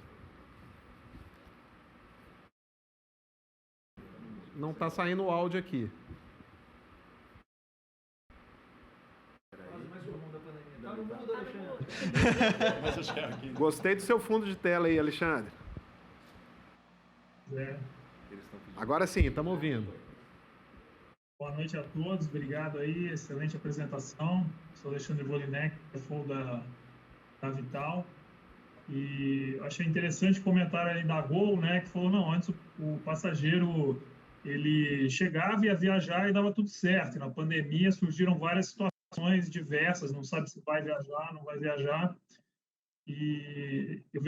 Não está saindo o áudio aqui. Gostei do seu fundo de tela aí, Alexandre. Agora sim, estamos ouvindo. Boa noite a todos, obrigado aí, excelente apresentação. Sou Alexandre Volinek, CFO da Vital. E achei interessante o comentário aí da Gol, né, que falou, não, antes o passageiro, ele chegava e ia viajar e dava tudo certo. E na pandemia surgiram várias situações diversas, não sabe se vai viajar, não vai viajar. E eu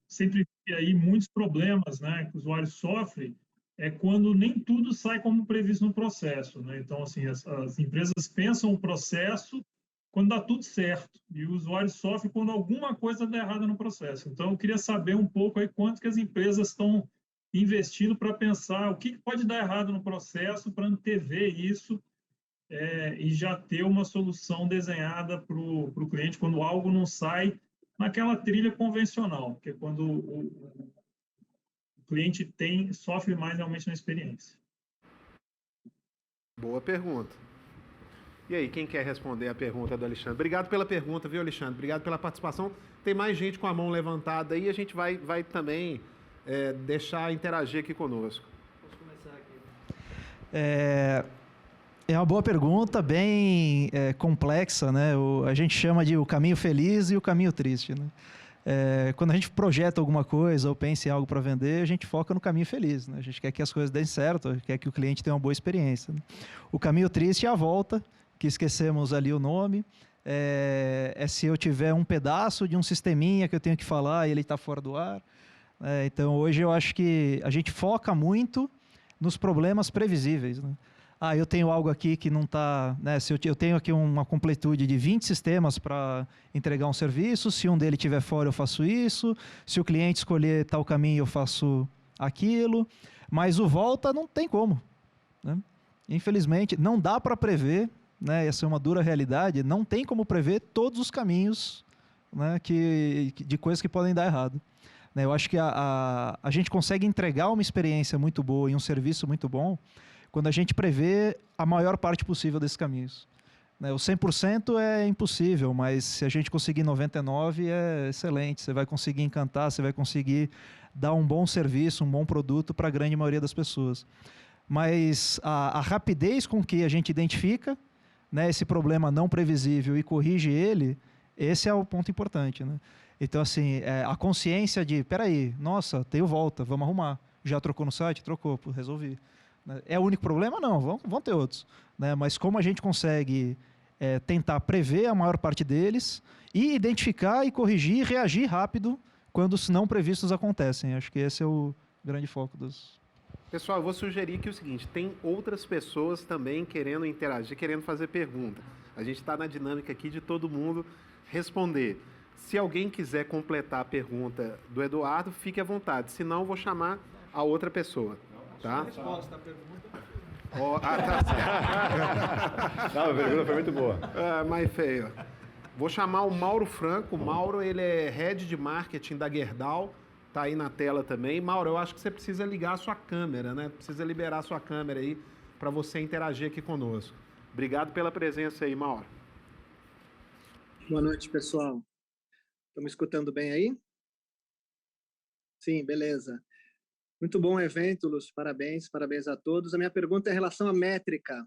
sempre E aí muitos problemas, né, que o usuário sofre é quando nem tudo sai como previsto no processo, né? Então, assim, as empresas pensam o processo quando dá tudo certo e o usuário sofre quando alguma coisa dá errada no processo. Então, eu queria saber um pouco aí quanto que as empresas estão investindo para pensar o que pode dar errado no processo para antever isso e já ter uma solução desenhada para o cliente quando algo não sai naquela trilha convencional, que é quando o cliente sofre mais realmente na experiência. Boa pergunta. E aí, quem quer responder a pergunta do Alexandre? Obrigado pela pergunta, viu, Alexandre? Obrigado pela participação. Tem mais gente com a mão levantada aí, a gente vai também deixar interagir aqui conosco. Posso começar aqui? É uma boa pergunta, bem complexa, né? A gente chama de o caminho feliz e o caminho triste, né? Quando a gente projeta alguma coisa ou pensa em algo para vender, a gente foca no caminho feliz, né? A gente quer que as coisas deem certo, quer que o cliente tenha uma boa experiência, né? O caminho triste é a volta, que esquecemos ali o nome, se eu tiver um pedaço de um sisteminha que eu tenho que falar e ele está fora do ar. Então, hoje eu acho que a gente foca muito nos problemas previsíveis, né? Eu tenho algo aqui que não está... Né, se eu tenho aqui uma completude de 20 sistemas para entregar um serviço, se um dele estiver fora eu faço isso, se o cliente escolher tal caminho eu faço aquilo, mas o volta não tem como, né? Infelizmente, não dá para prever, né, essa é uma dura realidade, não tem como prever todos os caminhos, né, de coisas que podem dar errado. Eu acho que a gente consegue entregar uma experiência muito boa e um serviço muito bom quando a gente prevê a maior parte possível desses caminhos. O 100% é impossível, mas se a gente conseguir 99% é excelente. Você vai conseguir encantar, você vai conseguir dar um bom serviço, um bom produto para a grande maioria das pessoas. Mas a rapidez com que a gente identifica, né, esse problema não previsível e corrige ele, esse é o ponto importante, né? Então, assim, a consciência de, peraí, nossa, tenho volta, vamos arrumar. Já trocou no site? Trocou, resolvi. É o único problema? Não, vão ter outros, né? Mas como a gente consegue tentar prever a maior parte deles e identificar e corrigir e reagir rápido quando os não previstos acontecem. Acho que esse é o grande foco dos... Pessoal, eu vou sugerir aqui o seguinte, tem outras pessoas também querendo interagir, querendo fazer pergunta. A gente está na dinâmica aqui de todo mundo responder. Se alguém quiser completar a pergunta do Eduardo, fique à vontade. Se não, eu vou chamar a outra pessoa. Tá? Resposta à pergunta. Tá certo. Não, a pergunta foi muito boa. Mais feio. Vou chamar o Mauro Franco. O Mauro, ele é Head de Marketing da Gerdau. Tá aí na tela também. Mauro, eu acho que você precisa ligar a sua câmera, né? Precisa liberar a sua câmera aí para você interagir aqui conosco. Obrigado pela presença aí, Mauro. Boa noite, pessoal. Estão me escutando bem aí? Sim, beleza. Muito bom evento, Lúcio. Parabéns a todos. A minha pergunta é em relação à métrica.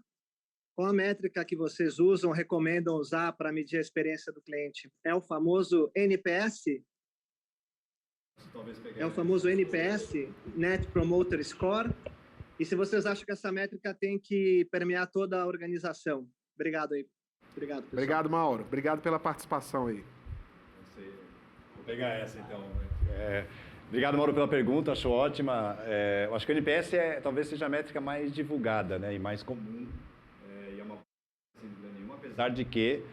Qual a métrica que vocês usam, recomendam usar para medir a experiência do cliente? É o famoso NPS? É o famoso NPS, Net Promoter Score? E se vocês acham que essa métrica tem que permear toda a organização? Obrigado aí. Obrigado, pessoal. Obrigado, Mauro. Obrigado pela participação aí. Vou pegar essa, então. Obrigado, Mauro, pela pergunta, acho ótima. Eu acho que o NPS talvez seja a métrica mais divulgada, né, e mais comum. E é uma sem dúvida nenhuma, apesar de que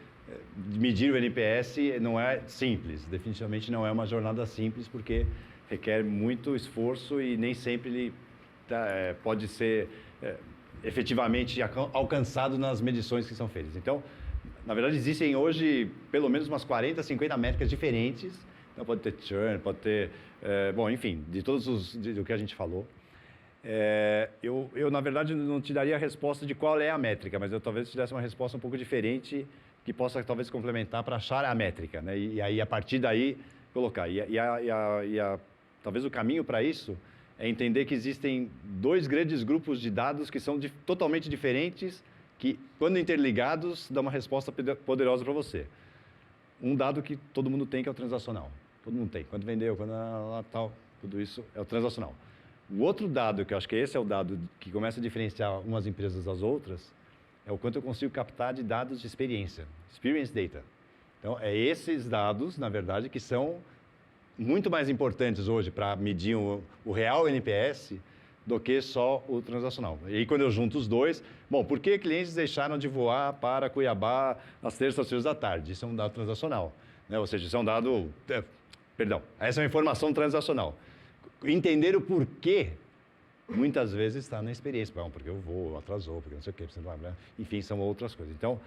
medir o NPS não é simples. Definitivamente não é uma jornada simples, porque requer muito esforço e nem sempre ele pode ser efetivamente alcançado nas medições que são feitas. Então, na verdade, existem hoje pelo menos umas 40, 50 métricas diferentes. Então, pode ter churn, pode ter... bom, enfim, do que a gente falou. Eu, na verdade, não te daria a resposta de qual é a métrica, mas eu talvez te desse uma resposta um pouco diferente, que possa talvez complementar para achar a métrica, né? E aí, a partir daí, colocar. Talvez o caminho para isso é entender que existem dois grandes grupos de dados que são totalmente diferentes, que, quando interligados, dão uma resposta poderosa para você. Um dado que todo mundo tem, que é o transacional. Todo mundo tem. Quando vendeu, quando tal, tudo isso é o transacional. O outro dado, que eu acho que esse é o dado que começa a diferenciar umas empresas das outras, é o quanto eu consigo captar de dados de experiência, experience data. Então, esses dados, na verdade, que são muito mais importantes hoje para medir o real NPS do que só o transacional. E aí, quando eu junto os dois, bom, por que clientes deixaram de voar para Cuiabá às terças-feiras da tarde? Isso é um dado transacional, né? Ou seja, isso é um dado... Perdão, essa é uma informação transacional. Entender o porquê, muitas vezes está na experiência. Bom, porque o voo atrasou, porque não sei o quê, enfim, são outras coisas. Então,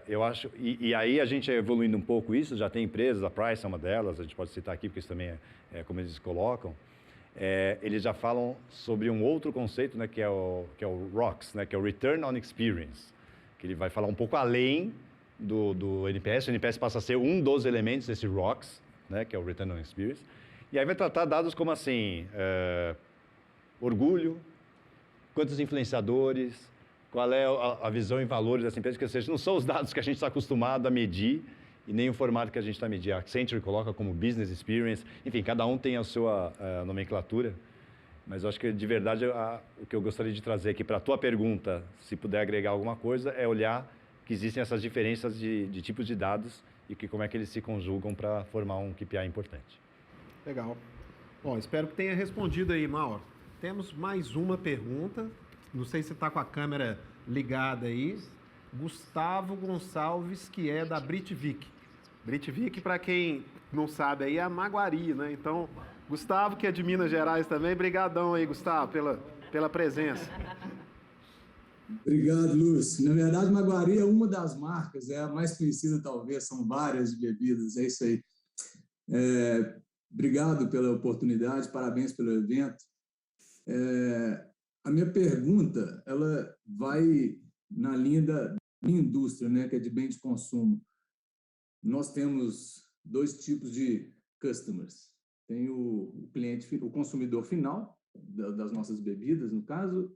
eu acho... E aí a gente é evoluindo um pouco isso, já tem empresas, a Price é uma delas, a gente pode citar aqui, porque isso também é como eles colocam. Eles já falam sobre um outro conceito, né, que é o ROX, né, que é o Return on Experience, que ele vai falar um pouco além do NPS. O NPS passa a ser um dos elementos desse ROX, né, que é o Return on Experience. E aí vai tratar dados como assim, orgulho, quantos influenciadores, qual é a visão e valores dessa empresa, que seja, não são os dados que a gente está acostumado a medir e nem o formato que a gente está medindo. A Accenture coloca como Business Experience, enfim, cada um tem a sua nomenclatura, mas eu acho que, de verdade, o que eu gostaria de trazer aqui para a tua pergunta, se puder agregar alguma coisa, é olhar que existem essas diferenças de tipos de dados e como é que eles se conjugam para formar um KPI importante. Legal. Bom, espero que tenha respondido aí, Mauro. Temos mais uma pergunta, não sei se está com a câmera ligada aí. Gustavo Gonçalves, que é da Britvic. Britvic, para quem não sabe, aí é a Maguari, né? Então, Gustavo, que é de Minas Gerais também, brigadão aí, Gustavo, pela presença. Obrigado, Lúcio. Na verdade, Maguari é uma das marcas, é a mais conhecida talvez, são várias de bebidas, é isso aí. Obrigado pela oportunidade, parabéns pelo evento. A minha pergunta, ela vai na linha da minha indústria, né, que é de bem de consumo. Nós temos dois tipos de customers. Tem o cliente, o consumidor final das nossas bebidas, no caso,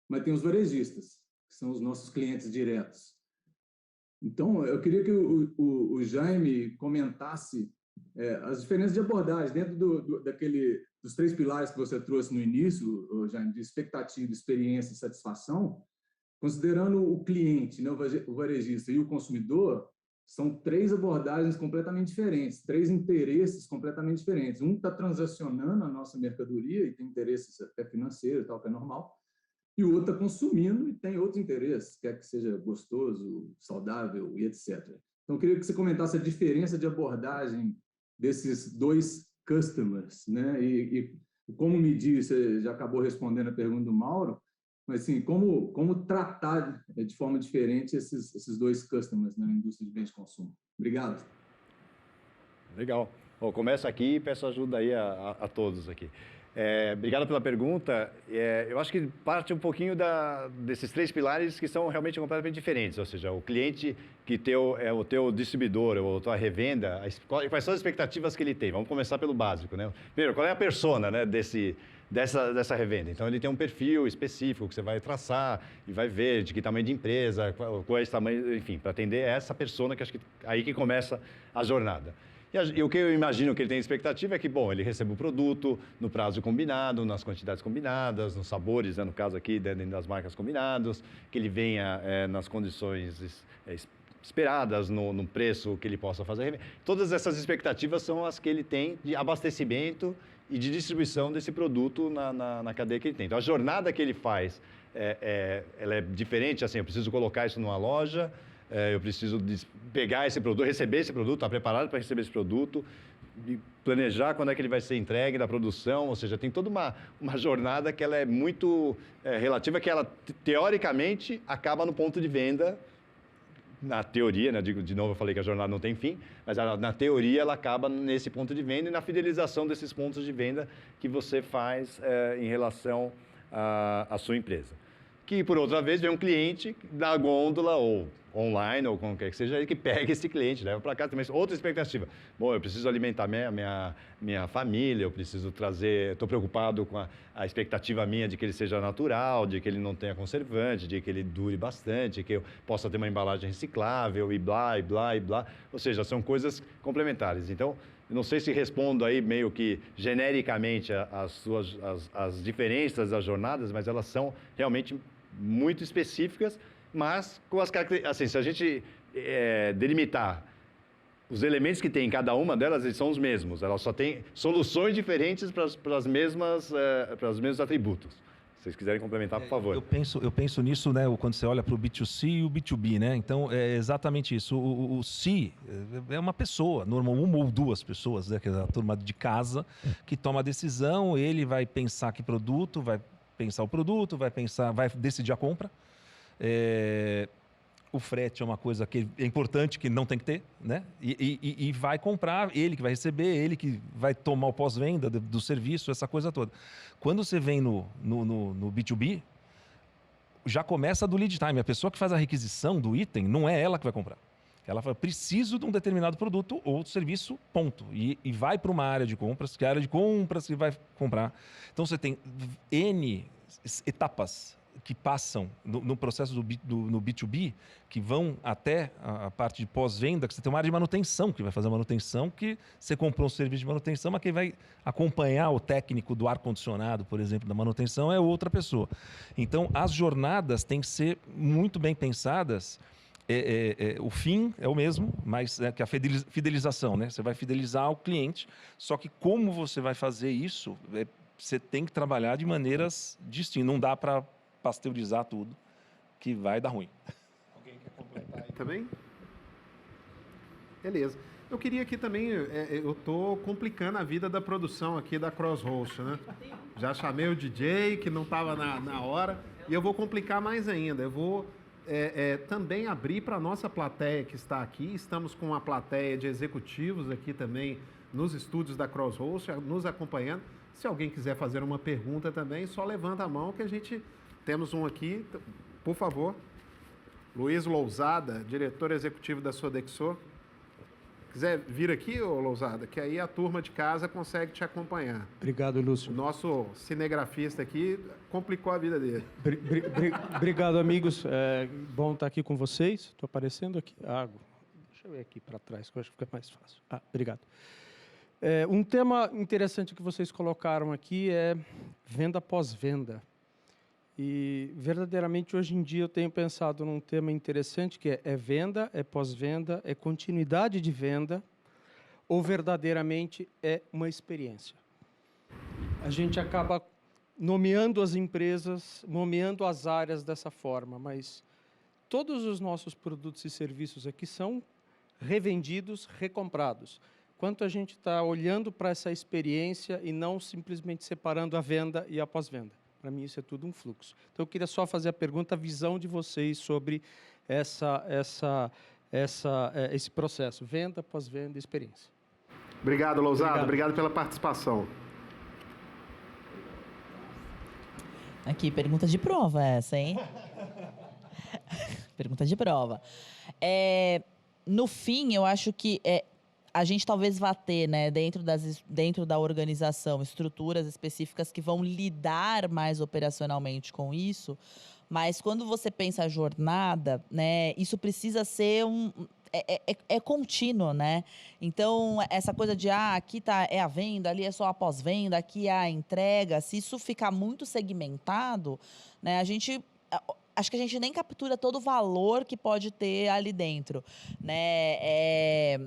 mas tem os varejistas, que são os nossos clientes diretos. Então, eu queria que o Jaime comentasse as diferenças de abordagem dentro dos 3 pilares que você trouxe no início, Jaime, de expectativa, experiência e satisfação, considerando o cliente, né, o varejista e o consumidor. São 3 abordagens completamente diferentes, 3 interesses completamente diferentes. Um está transacionando a nossa mercadoria e tem interesses até financeiros, tal, que é normal, e o outro está consumindo e tem outros interesses, quer que seja gostoso, saudável e etc. Então, eu queria que você comentasse a diferença de abordagem desses 2 customers, né? E como medir, você já acabou respondendo a pergunta do Mauro, mas, assim, como tratar de forma diferente esses 2 customers na indústria de bens de consumo? Obrigado. Legal. Bom, começo aqui e peço ajuda aí a todos aqui. Obrigado pela pergunta. Eu acho que parte um pouquinho desses 3 pilares que são realmente completamente diferentes. Ou seja, o cliente que é o teu distribuidor ou a tua revenda, quais são as expectativas que ele tem? Vamos começar pelo básico, né? Primeiro, qual é a persona, né, dessa revenda? Então, ele tem um perfil específico que você vai traçar e vai ver de que tamanho de empresa, qual é esse tamanho, enfim, para atender essa persona, que acho que aí que começa a jornada. E o que eu imagino que ele tem expectativa é que, bom, ele receba o produto no prazo combinado, nas quantidades combinadas, nos sabores, né, no caso aqui, dentro das marcas combinadas, que ele venha nas condições esperadas, no preço que ele possa fazer. Todas essas expectativas são as que ele tem de abastecimento e de distribuição desse produto na cadeia que ele tem. Então, a jornada que ele faz, ela é diferente, assim, eu preciso colocar isso numa loja, eu preciso pegar esse produto, receber esse produto, estar preparado para receber esse produto, e planejar quando é que ele vai ser entregue na produção, ou seja, tem toda uma jornada que ela é muito relativa, que ela, teoricamente, acaba no ponto de venda, na teoria, né? De novo eu falei que a jornada não tem fim, mas na teoria ela acaba nesse ponto de venda e na fidelização desses pontos de venda que você faz em relação à sua empresa. Que, por outra vez, vem um cliente da gôndola ou online ou como quer que seja, que pega esse cliente, leva para cá também. Outra expectativa. Bom, eu preciso alimentar minha família, eu preciso trazer... Estou preocupado com a expectativa minha de que ele seja natural, de que ele não tenha conservante, de que ele dure bastante, que eu possa ter uma embalagem reciclável e blá, e blá, e blá. Ou seja, são coisas complementares. Então, eu não sei se respondo aí meio que genericamente as diferenças das jornadas, mas elas são realmente muito específicas, mas com as características, assim, se a gente delimitar os elementos que tem em cada uma delas eles são os mesmos. Elas só têm soluções diferentes para os mesmos atributos. Se vocês quiserem complementar, por favor. Eu penso nisso, né, quando você olha para o B2C e o B2B, né? Então, é exatamente isso. O C é uma pessoa, normalmente uma ou duas pessoas, né, que é a turma de casa, que toma a decisão, ele vai pensar que produto, vai pensar o produto, vai decidir a compra. O frete é uma coisa que é importante, que não tem que ter, né? E vai comprar, ele que vai receber, ele que vai tomar o pós-venda do serviço, essa coisa toda. Quando você vem no B2B, já começa do lead time. A pessoa que faz a requisição do item não é ela que vai comprar. Ela fala, preciso de um determinado produto ou serviço, ponto. E vai para uma área de compras, que é a área de compras que vai comprar. Então, você tem N etapas que passam no processo no B2B, que vão até a parte de pós-venda, que você tem uma área de manutenção, que vai fazer a manutenção, que você comprou um serviço de manutenção, mas quem vai acompanhar o técnico do ar-condicionado, por exemplo, da manutenção, é outra pessoa. Então, as jornadas têm que ser muito bem pensadas. O fim é o mesmo, mas que a fidelização, né? Você vai fidelizar o cliente, só que como você vai fazer isso, você tem que trabalhar de maneiras distintas. Não dá para pasteurizar tudo, que vai dar ruim. Alguém quer completar aí também? Beleza. Eu queria aqui também, eu estou complicando a vida da produção aqui da Crosshost, né? Já chamei o DJ, que não estava na hora, e eu vou complicar mais ainda. Eu vou também abrir para a nossa plateia que está aqui. Estamos com uma plateia de executivos aqui também nos estúdios da Crosshost, nos acompanhando. Se alguém quiser fazer uma pergunta também, só levanta a mão que a gente... Temos um aqui, por favor. Luiz Lousada, diretor executivo da Sodexo. Quiser vir aqui, ô Lousada, que aí a turma de casa consegue te acompanhar. Obrigado, Lúcio. O nosso cinegrafista aqui complicou a vida dele. Obrigado, amigos. Bom estar aqui com vocês. Estou aparecendo aqui. Deixa eu ver aqui para trás, que eu acho que fica mais fácil. Obrigado. Um tema interessante que vocês colocaram aqui é venda pós-venda. E, verdadeiramente, hoje em dia, eu tenho pensado num tema interessante, que é venda, é pós-venda, é continuidade de venda, ou verdadeiramente é uma experiência. A gente acaba nomeando as empresas, nomeando as áreas dessa forma, mas todos os nossos produtos e serviços aqui são revendidos, recomprados. Quanto a gente está olhando para essa experiência e não simplesmente separando a venda e a pós-venda. Para mim, isso é tudo um fluxo. Então, eu queria só fazer a pergunta, a visão de vocês sobre esse processo, venda, pós-venda e experiência. Obrigado, Lousada. Obrigado pela participação. Aqui, pergunta de prova essa, hein? Pergunta de prova. No fim, eu acho que a gente talvez vá ter, né, dentro da organização, estruturas específicas que vão lidar mais operacionalmente com isso, mas quando você pensa a jornada, né, isso precisa ser contínuo, né? Então, essa coisa de, aqui é a venda, ali é só a pós-venda, aqui é a entrega, se isso ficar muito segmentado, né, acho que a gente nem captura todo o valor que pode ter ali dentro, né?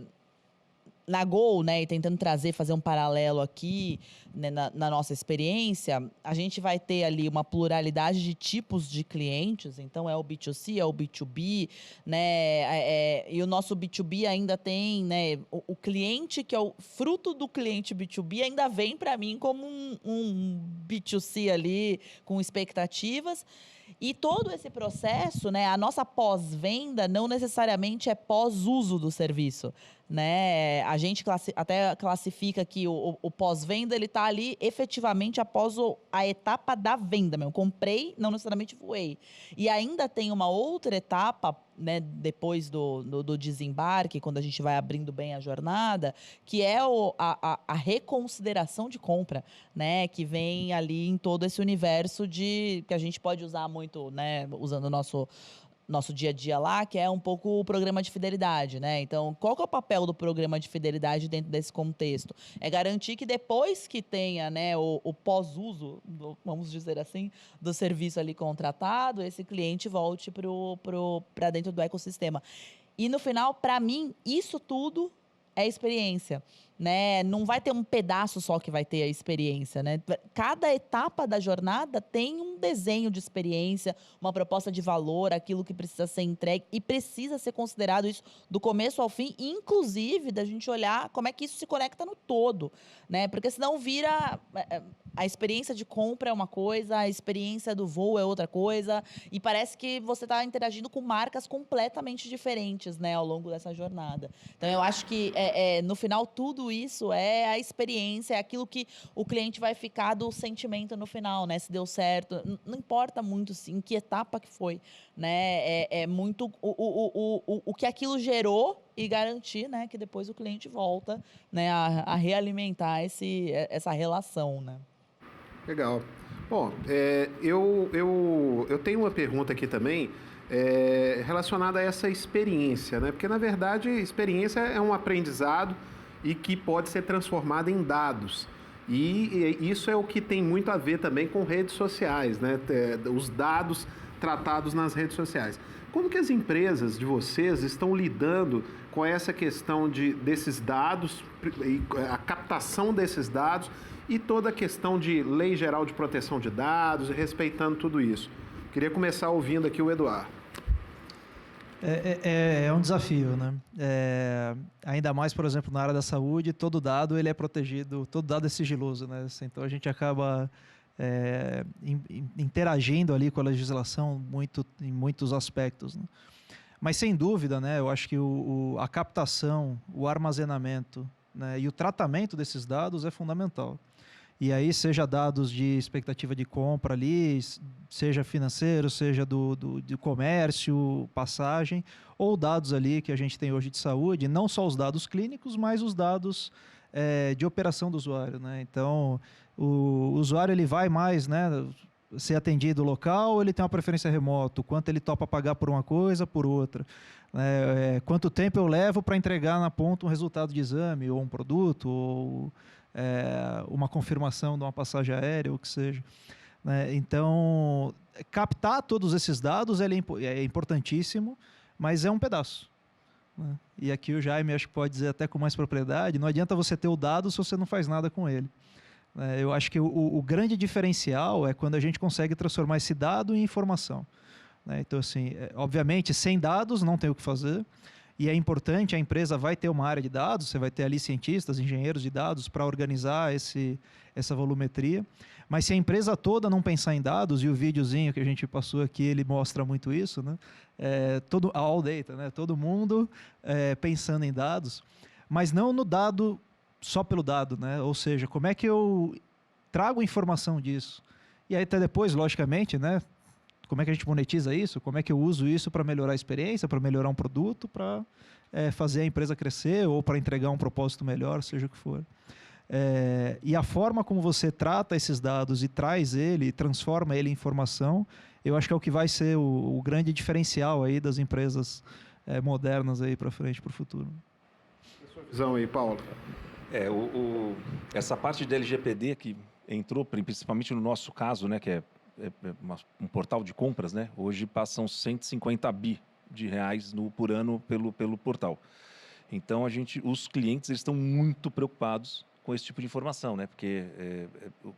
Na Gol, né, e tentando fazer um paralelo aqui, né, na nossa experiência, a gente vai ter ali uma pluralidade de tipos de clientes, então é o B2C, é o B2B, né, e o nosso B2B ainda tem, né, o cliente que é o fruto do cliente B2B ainda vem para mim como um B2C ali com expectativas. E todo esse processo, né, a nossa pós-venda não necessariamente é pós-uso do serviço, né? A gente até classifica que o pós-venda ele está ali efetivamente após a etapa da venda mesmo. Comprei, não necessariamente voei. E ainda tem uma outra etapa, né, depois do desembarque, quando a gente vai abrindo bem a jornada, que é a reconsideração de compra, né, que vem ali em todo esse universo que a gente pode usar muito, né, usando o nosso dia a dia lá, que é um pouco o programa de fidelidade, né? Então, qual que é o papel do programa de fidelidade dentro desse contexto? É garantir que depois que tenha, né, o pós-uso, vamos dizer assim, do serviço ali contratado, esse cliente volte para dentro do ecossistema. E no final, para mim, isso tudo é experiência, né? Não vai ter um pedaço só que vai ter a experiência, né? Cada etapa da jornada tem um desenho de experiência, uma proposta de valor, aquilo que precisa ser entregue e precisa ser considerado isso do começo ao fim, inclusive da gente olhar como é que isso se conecta no todo, né? Porque senão vira a experiência de compra é uma coisa, a experiência do voo é outra coisa, e parece que você está interagindo com marcas completamente diferentes, né, ao longo dessa jornada. Então, eu acho que, no final, tudo isso é a experiência, é aquilo que o cliente vai ficar do sentimento no final, né, se deu certo. Não importa muito em que etapa que foi, né, é muito o que aquilo gerou e garantir, né, que depois o cliente volta, né, a realimentar essa relação, né. Legal. Bom, eu tenho uma pergunta aqui também relacionada a essa experiência, né? Porque, na verdade, experiência é um aprendizado e que pode ser transformado em dados. E isso é o que tem muito a ver também com redes sociais, né? Os dados tratados nas redes sociais. Como que as empresas de vocês estão lidando com essa questão desses dados, a captação desses dados e toda a questão de lei geral de proteção de dados e respeitando tudo isso? Queria começar ouvindo aqui o Eduardo. É um desafio, né? Ainda mais, por exemplo, na área da saúde, todo dado ele é protegido, todo dado é sigiloso, né? Então a gente acaba interagindo ali com a legislação em muitos aspectos, né? Mas sem dúvida, né? Eu acho que a captação, o armazenamento, né, e o tratamento desses dados é fundamental. E aí, seja dados de expectativa de compra ali, seja financeiro, seja do comércio, passagem, ou dados ali que a gente tem hoje de saúde, não só os dados clínicos, mas os dados de operação do usuário, né? Então, o usuário ele vai mais, né, ser atendido local, ou ele tem uma preferência remoto, quanto ele topa pagar por uma coisa, por outra. Quanto tempo eu levo para entregar na ponta um resultado de exame, ou um produto, ou uma confirmação de uma passagem aérea, ou o que seja, né? Então, captar todos esses dados é importantíssimo, mas é um pedaço, né? E aqui o Jaime acho que pode dizer até com mais propriedade, não adianta você ter o dado se você não faz nada com ele. Eu acho que o grande diferencial é quando a gente consegue transformar esse dado em informação, né? Então, assim, obviamente, sem dados não tem o que fazer. E é importante, a empresa vai ter uma área de dados, você vai ter ali cientistas, engenheiros de dados para organizar essa volumetria. Mas se a empresa toda não pensar em dados, e o videozinho que a gente passou aqui, ele mostra muito isso, né? All data, né? Todo mundo pensando em dados, mas não no dado só pelo dado, né? Ou seja, como é que eu trago informação disso? E aí até depois, logicamente, né? Como é que a gente monetiza isso? Como é que eu uso isso para melhorar a experiência, para melhorar um produto, para fazer a empresa crescer ou para entregar um propósito melhor, seja o que for. E a forma como você trata esses dados e traz ele, transforma ele em informação, eu acho que é o que vai ser o grande diferencial aí das empresas modernas aí para frente, para o futuro. A sua visão aí, Paulo? Essa parte da LGPD que entrou, principalmente no nosso caso, né, que é um portal de compras, né? Hoje passam 150 bi de reais por ano pelo portal. Então os clientes eles estão muito preocupados com esse tipo de informação, né? Porque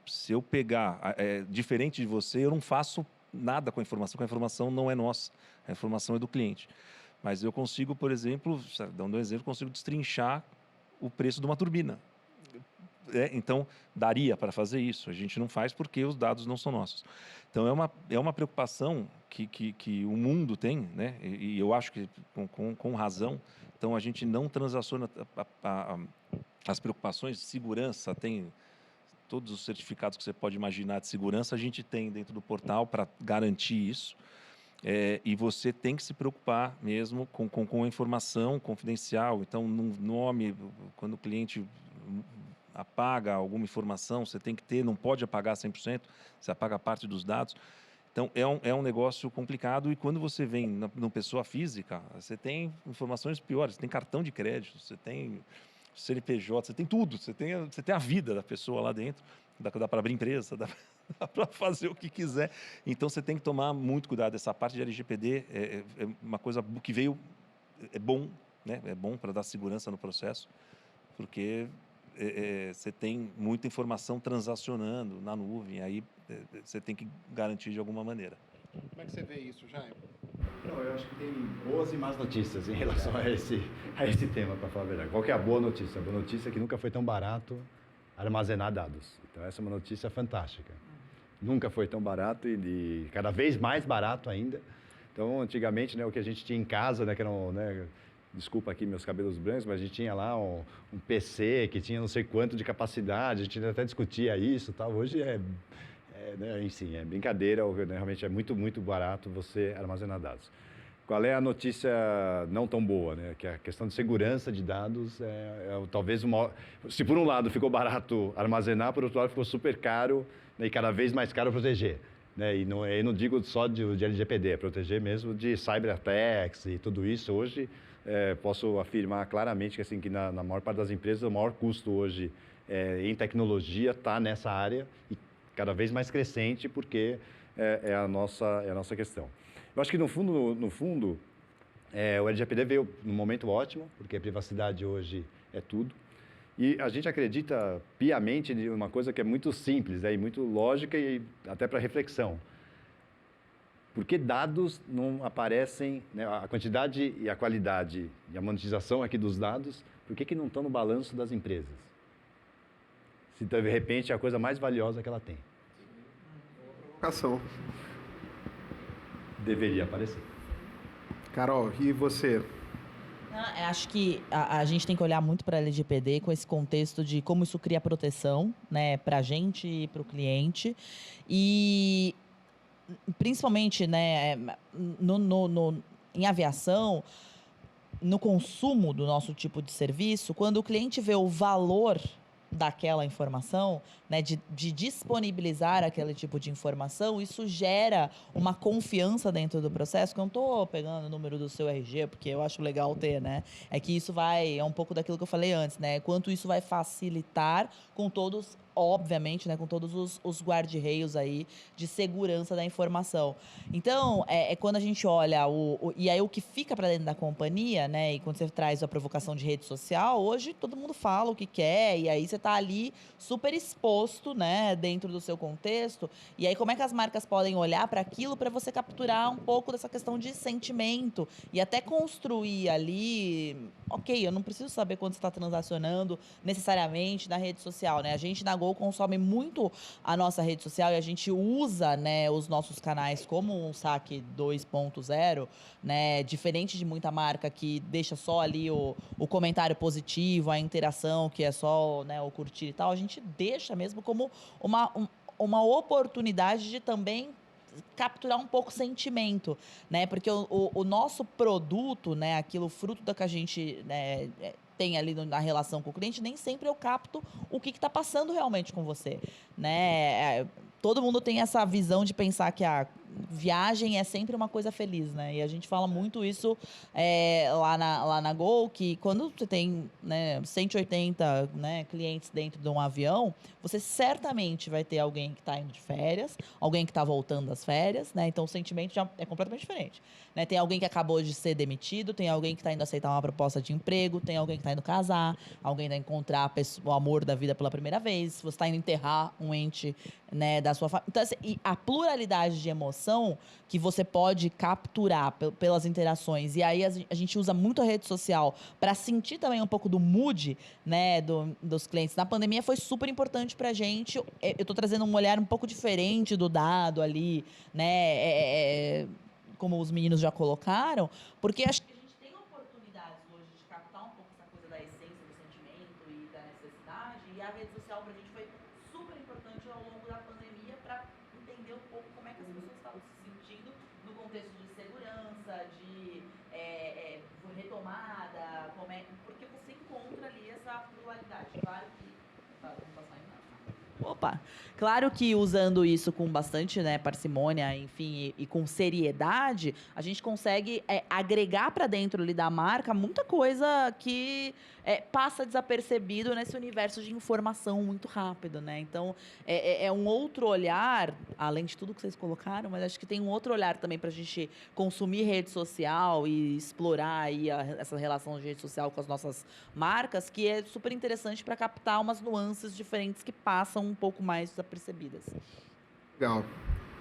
se eu pegar diferente de você, eu não faço nada com a informação não é nossa, a informação é do cliente. Mas eu consigo, por exemplo, dando um exemplo, consigo destrinchar o preço de uma turbina. Então, daria para fazer isso. A gente não faz porque os dados não são nossos. Então, é uma preocupação que o mundo tem, né? E eu acho que com razão. Então, a gente não transaciona as preocupações de segurança. Tem todos os certificados que você pode imaginar de segurança, a gente tem dentro do portal para garantir isso. E você tem que se preocupar mesmo com a informação confidencial. Então, no nome, quando o cliente apaga alguma informação, você tem que ter, não pode apagar 100%, você apaga parte dos dados. Então, é um negócio complicado e quando você vem na pessoa física, você tem informações piores, você tem cartão de crédito, você tem CNPJ, você tem tudo, você tem a vida da pessoa lá dentro, dá para abrir empresa, dá para fazer o que quiser. Então, você tem que tomar muito cuidado. Essa parte de LGPD é uma coisa que veio, é bom, né? É bom para dar segurança no processo, porque você tem muita informação transacionando na nuvem, aí você tem que garantir de alguma maneira. Como é que você vê isso, Jaime? Não, eu acho que tem boas e más notícias em relação a esse tema, para falar a verdade. Qual que é a boa notícia? A boa notícia é que nunca foi tão barato armazenar dados. Então, essa é uma notícia fantástica. Nunca foi tão barato e cada vez mais barato ainda. Então, antigamente, né, o que a gente tinha em casa, né, que era desculpa aqui meus cabelos brancos, mas a gente tinha lá um PC que tinha não sei quanto de capacidade, a gente até discutia isso e tal. Hoje né, enfim, é brincadeira, né, realmente é muito, muito barato você armazenar dados. Qual é a notícia não tão boa, né? Que a questão de segurança de dados talvez se por um lado ficou barato armazenar, por outro lado ficou super caro, né, e cada vez mais caro proteger. Né? E não digo só de LGPD, é proteger mesmo de cyberattacks e tudo isso. Hoje, posso afirmar claramente que, assim, que na maior parte das empresas, o maior custo hoje em tecnologia está nessa área e cada vez mais crescente, porque é a nossa questão. Eu acho que, no fundo o LGPD veio num momento ótimo, porque a privacidade hoje é tudo. E a gente acredita piamente em uma coisa que é muito simples, né, e muito lógica e até para reflexão. Por que dados não aparecem, né, a quantidade e a qualidade e a monetização aqui dos dados, por que não estão no balanço das empresas? Se, de repente, é a coisa mais valiosa que ela tem. Provocação. Deveria aparecer. Carol, e você? Eu acho que a gente tem que olhar muito para a LGPD com esse contexto de como isso cria proteção, né, para a gente e para o cliente. E, principalmente, né, em aviação, no consumo do nosso tipo de serviço, quando o cliente vê o valor daquela informação, né, de disponibilizar aquele tipo de informação, isso gera uma confiança dentro do processo, que eu não estou pegando o número do seu RG, porque eu acho legal ter, né? É que isso é um pouco daquilo que eu falei antes, né? Quanto isso vai facilitar com todos, obviamente, né, com todos os guarda-reios aí de segurança da informação. Então, quando a gente olha e aí o que fica para dentro da companhia, né, e quando você traz a provocação de rede social, hoje todo mundo fala o que quer, e aí você tá ali super exposto, né, dentro do seu contexto, e aí como é que as marcas podem olhar para aquilo para você capturar um pouco dessa questão de sentimento e até construir ali, ok, eu não preciso saber quando você está transacionando necessariamente na rede social, né, a gente na Gol consome muito a nossa rede social e a gente usa, né, os nossos canais como um saque 2.0, né, diferente de muita marca que deixa só ali o comentário positivo, a interação, que é só, né, o curtir e tal, a gente deixa mesmo como uma oportunidade de também capturar um pouco o sentimento, né, porque o nosso produto, né, aquilo fruto da que a gente, né, tem ali na relação com o cliente, nem sempre eu capto o que está passando realmente com você, né? Todo mundo tem essa visão de pensar que a viagem é sempre uma coisa feliz, né? E a gente fala muito isso lá na Gol, que quando você tem, né, 180, né, clientes dentro de um avião, você certamente vai ter alguém que está indo de férias, alguém que está voltando das férias, né? Então o sentimento já é completamente diferente, né? Tem alguém que acabou de ser demitido, tem alguém que está indo aceitar uma proposta de emprego, tem alguém que está indo casar, alguém está indo encontrar o amor da vida pela primeira vez, você está indo enterrar um ente, né, da sua família. Então, assim, e a pluralidade de emoção que você pode capturar pelas interações, e aí a gente usa muito a rede social para sentir também um pouco do mood, né, dos clientes. Na pandemia foi super importante pra gente. Eu estou trazendo um olhar um pouco diferente do dado ali, né, como os meninos já colocaram, porque acho que a gente tem oportunidades hoje de captar um pouco essa coisa da essência do sentimento e da necessidade, e a rede social pra gente foi super importante ao longo da pandemia para entender um pouco como é que as pessoas estavam se sentindo no contexto de segurança, de retomada, porque você encontra ali essa pluralidade. Claro que... Opa! Claro que usando isso com bastante, né, parcimônia, enfim, e com seriedade, a gente consegue agregar para dentro ali da marca muita coisa que passa desapercebido nesse universo de informação muito rápido, né? Então, é um outro olhar, além de tudo que vocês colocaram, mas acho que tem um outro olhar também para a gente consumir rede social e explorar aí essa relação de rede social com as nossas marcas, que é super interessante para captar umas nuances diferentes que passam um pouco mais desapercebidas. Legal.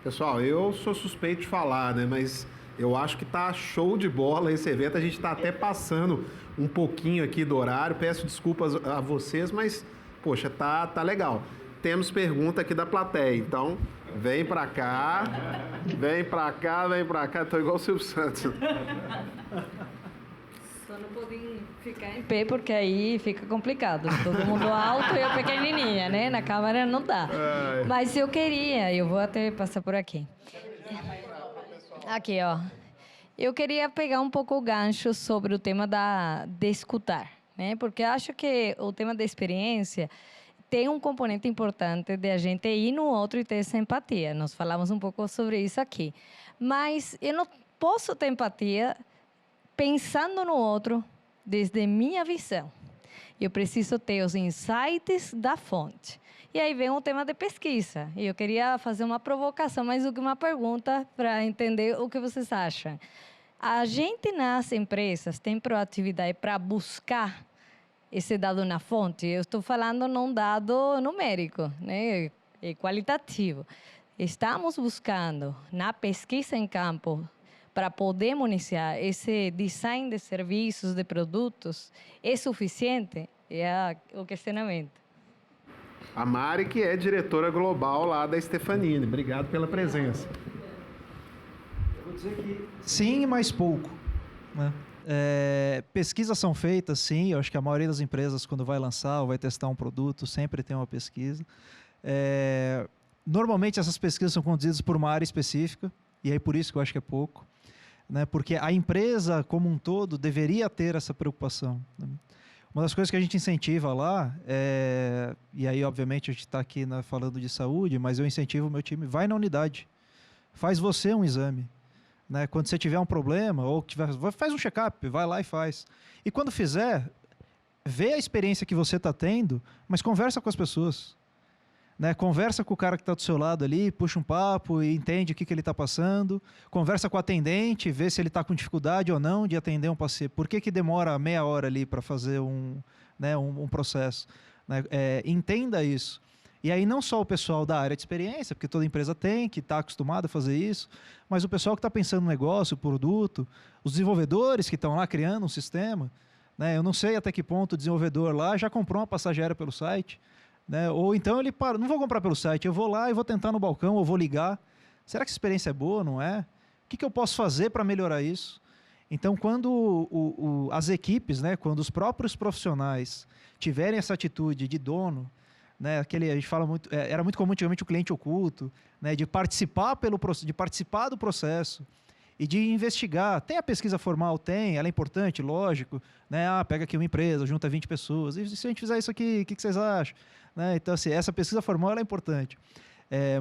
Pessoal, eu sou suspeito de falar, né? Mas eu acho que tá show de bola esse evento. A gente tá até passando um pouquinho aqui do horário. Peço desculpas a vocês, mas, poxa, tá legal. Temos pergunta aqui da plateia, então vem pra cá, vem pra cá, vem pra cá. Tô igual o Silvio Santos. Só não podem ficar em pé, porque aí fica complicado. Todo mundo alto e eu pequenininha, né? Na câmera não dá. Mas eu vou até passar por aqui. Aqui, ó. Eu queria pegar um pouco o gancho sobre o tema de escutar, né? Porque acho que o tema da experiência tem um componente importante de a gente ir no outro e ter essa empatia. Nós falamos um pouco sobre isso aqui. Mas eu não posso ter empatia pensando no outro desde minha visão. Eu preciso ter os insights da fonte. E aí vem o tema de pesquisa. E eu queria fazer uma provocação, mais do que uma pergunta, para entender o que vocês acham. A gente nas empresas tem proatividade para buscar esse dado na fonte? Eu estou falando num dado numérico, né? Qualitativo. Estamos buscando na pesquisa em campo para poder municiar esse design de serviços, de produtos, é suficiente? É o questionamento. A Mari, que é diretora global lá da Stefanini. Obrigado pela presença. Eu vou dizer que sim, mas pouco, né? Pesquisas são feitas, sim. Eu acho que a maioria das empresas, quando vai lançar ou vai testar um produto, sempre tem uma pesquisa. Normalmente, essas pesquisas são conduzidas por uma área específica, e aí por isso que eu acho que é pouco, né? Porque a empresa, como um todo, deveria ter essa preocupação, né? Uma das coisas que a gente incentiva lá, e aí, obviamente, a gente está aqui falando de saúde, mas eu incentivo o meu time, vai na unidade, faz você um exame, né? Quando você tiver um problema, ou faz um check-up, vai lá e faz. E quando fizer, vê a experiência que você está tendo, mas conversa com as pessoas, né? Conversa com o cara que está do seu lado ali, puxa um papo e entende o que ele está passando. Conversa com o atendente, vê se ele está com dificuldade ou não de atender um paciente. Por que demora meia hora ali para fazer um processo, né? Entenda isso. E aí não só o pessoal da área de experiência, porque toda empresa tem, que está acostumado a fazer isso, mas o pessoal que está pensando no negócio, produto, os desenvolvedores que estão lá criando um sistema, né? Eu não sei até que ponto o desenvolvedor lá já comprou uma passagem aérea pelo site, né? Ou então ele para, não vou comprar pelo site, eu vou lá e vou tentar no balcão, ou vou ligar. Será que a experiência é boa, não é? O que eu posso fazer para melhorar isso? Então, quando as equipes, né, quando os próprios profissionais tiverem essa atitude de dono, né, a gente fala muito, era muito comum antigamente o cliente oculto, né, de participar do processo e de investigar. Tem a pesquisa formal? Tem, ela é importante, lógico, né? Pega aqui uma empresa, junta 20 pessoas, e se a gente fizer isso aqui, o que vocês acham? Né? Então, assim, essa pesquisa formal ela é importante,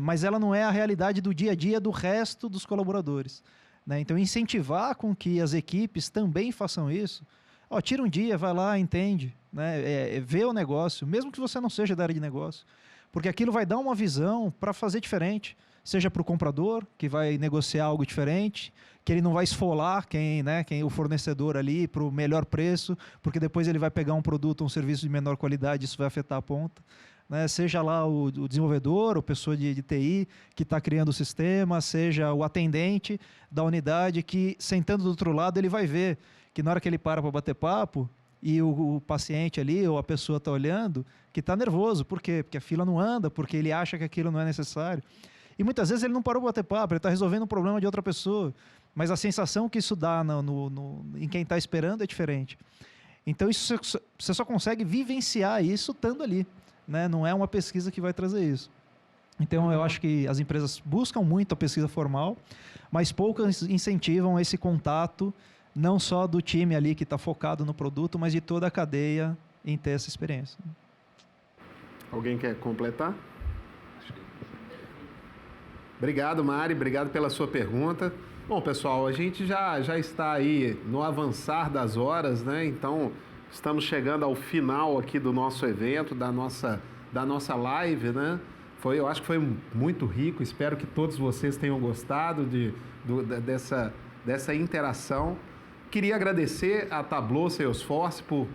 mas ela não é a realidade do dia a dia do resto dos colaboradores, né? Então, incentivar com que as equipes também façam isso. Tira um dia, vai lá, entende, né? Vê o negócio, mesmo que você não seja da área de negócio, porque aquilo vai dar uma visão para fazer diferente, seja para o comprador, que vai negociar algo diferente, que ele não vai esfolar quem o fornecedor ali para o melhor preço, porque depois ele vai pegar um produto ou um serviço de menor qualidade, isso vai afetar a ponta, né? Seja lá o desenvolvedor, ou pessoa de TI que está criando o sistema, seja o atendente da unidade que, sentando do outro lado, ele vai ver que na hora que ele para bater papo, e o paciente ali, ou a pessoa está olhando, que está nervoso. Por quê? Porque a fila não anda, porque ele acha que aquilo não é necessário. E muitas vezes ele não parou para bater papo, ele está resolvendo um problema de outra pessoa. Mas a sensação que isso dá em quem está esperando é diferente. Então, isso, você só consegue vivenciar isso estando ali, né? Não é uma pesquisa que vai trazer isso. Então, eu acho que as empresas buscam muito a pesquisa formal, mas poucas incentivam esse contato, não só do time ali que está focado no produto, mas de toda a cadeia em ter essa experiência. Alguém quer completar? Obrigado, Mari, obrigado pela sua pergunta. Bom, pessoal, a gente já está aí no avançar das horas, né? Então, estamos chegando ao final aqui do nosso evento, da nossa live, né? Eu acho que foi muito rico, espero que todos vocês tenham gostado dessa interação. Queria agradecer a Tableau Salesforce por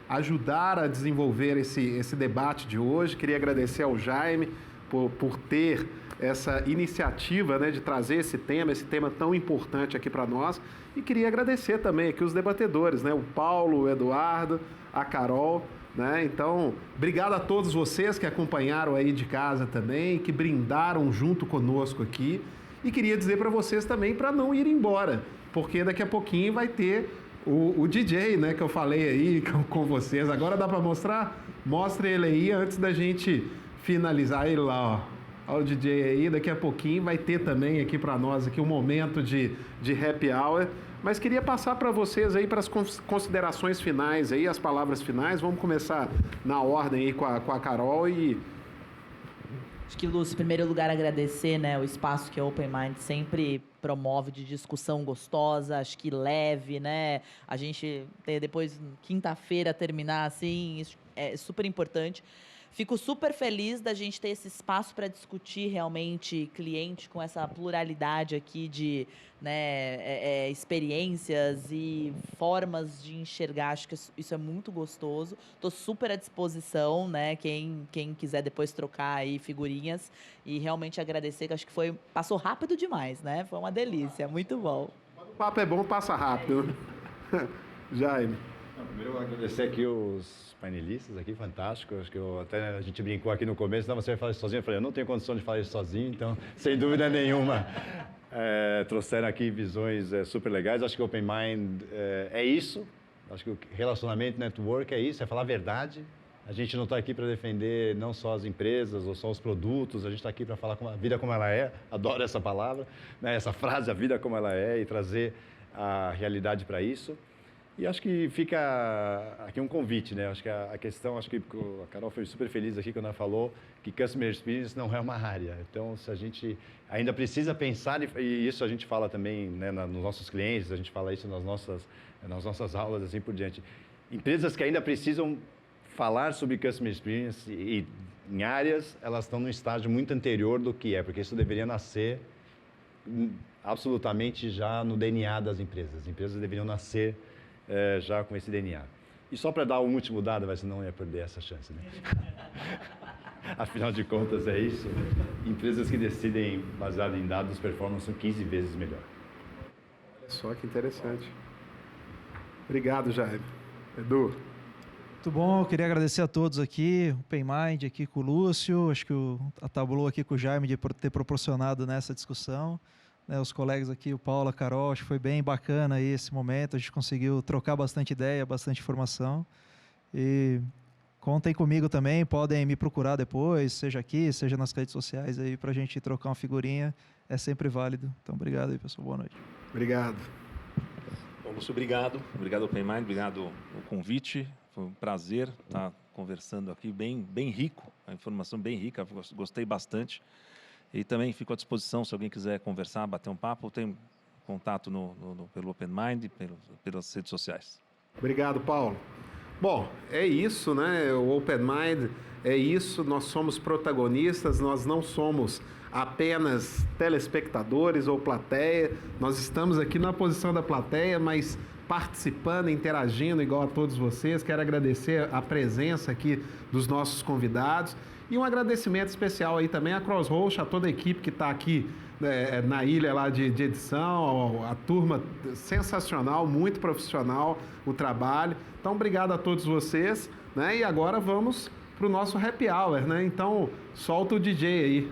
ajudar a desenvolver esse debate de hoje. Queria agradecer ao Jaime por ter essa iniciativa, né, de trazer esse tema tão importante aqui para nós. E queria agradecer também aqui os debatedores, né, o Paulo, o Eduardo, a Carol, né? Então, obrigado a todos vocês que acompanharam aí de casa também, que brindaram junto conosco aqui. E queria dizer para vocês também para não ir embora, porque daqui a pouquinho vai ter o DJ, né, que eu falei aí com vocês. Agora dá para mostrar? Mostre ele aí antes da gente finalizar ele lá, ó. Olha o DJ aí, daqui a pouquinho vai ter também aqui para nós aqui um momento de happy hour. Mas queria passar para vocês aí para as considerações finais aí, as palavras finais. Vamos começar na ordem aí com a Carol e... Acho que, Lúcio, em primeiro lugar, agradecer, né, o espaço que a Open Mind sempre promove de discussão gostosa, acho que leve, né? A gente depois, quinta-feira, terminar assim, isso é super importante. Fico super feliz da gente ter esse espaço para discutir realmente cliente com essa pluralidade aqui de, né, experiências e formas de enxergar. Acho que isso é muito gostoso. Estou super à disposição, né? Quem quiser depois trocar aí figurinhas e realmente agradecer, que acho que passou rápido demais, né? Foi uma delícia, muito bom. O papo é bom, passa rápido. Jaime. Primeiro, eu agradecer aqui os painelistas aqui, fantásticos. Acho que a gente brincou aqui no começo, não, você vai falar isso sozinho. Eu falei, eu não tenho condição de falar isso sozinho, então, sem dúvida nenhuma, trouxeram aqui visões super legais. Acho que o Open Mind é isso. Acho que o relacionamento, network é isso, é falar a verdade. A gente não está aqui para defender não só as empresas ou só os produtos, a gente está aqui para falar a vida como ela é. Adoro essa palavra, né? Essa frase, a vida como ela é, e trazer a realidade para isso. E acho que fica aqui um convite, né? Acho que a questão, acho que a Carol foi super feliz aqui quando ela falou que Customer Experience não é uma área. Então, se a gente ainda precisa pensar, e isso a gente fala também, né, nos nossos clientes, a gente fala isso nas nossas aulas, assim por diante. Empresas que ainda precisam falar sobre Customer Experience e em áreas, elas estão num estágio muito anterior do que é, porque isso deveria nascer absolutamente já no DNA das empresas. As empresas deveriam nascer já com esse DNA. E só para dar um último dado, mas senão eu ia perder essa chance, né? Afinal de contas, é isso. Empresas que decidem baseado em dados performance são 15 vezes melhor. Olha só que interessante. Obrigado, Jaime. Edu. Muito bom, eu queria agradecer a todos aqui, o Open Mind aqui com o Lúcio, acho que a Tableau aqui com o Jaime de ter proporcionado nessa discussão. Né, os colegas aqui, o Paulo, a Carol, acho que foi bem bacana aí esse momento, a gente conseguiu trocar bastante ideia, bastante informação. E contem comigo também, podem me procurar depois, seja aqui, seja nas redes sociais aí, para a gente trocar uma figurinha, é sempre válido. Então, obrigado aí, pessoal, boa noite. Obrigado. Bom, Lúcio, obrigado. Obrigado, Open Mind, obrigado o convite. Foi um prazer estar conversando aqui, bem rico, a informação bem rica, gostei bastante. E também fico à disposição, se alguém quiser conversar, bater um papo, tem contato pelo Open Mind, pelas redes sociais. Obrigado, Paulo. Bom, é isso, né? O Open Mind é isso, nós somos protagonistas, nós não somos apenas telespectadores ou plateia, nós estamos aqui na posição da plateia, mas participando, interagindo igual a todos vocês. Quero agradecer a presença aqui dos nossos convidados. E um agradecimento especial aí também à Crossroads, a toda a equipe que está aqui na ilha lá de edição, a turma sensacional, muito profissional o trabalho. Então, obrigado a todos vocês, né? E agora vamos para o nosso happy hour, né? Então, solta o DJ aí.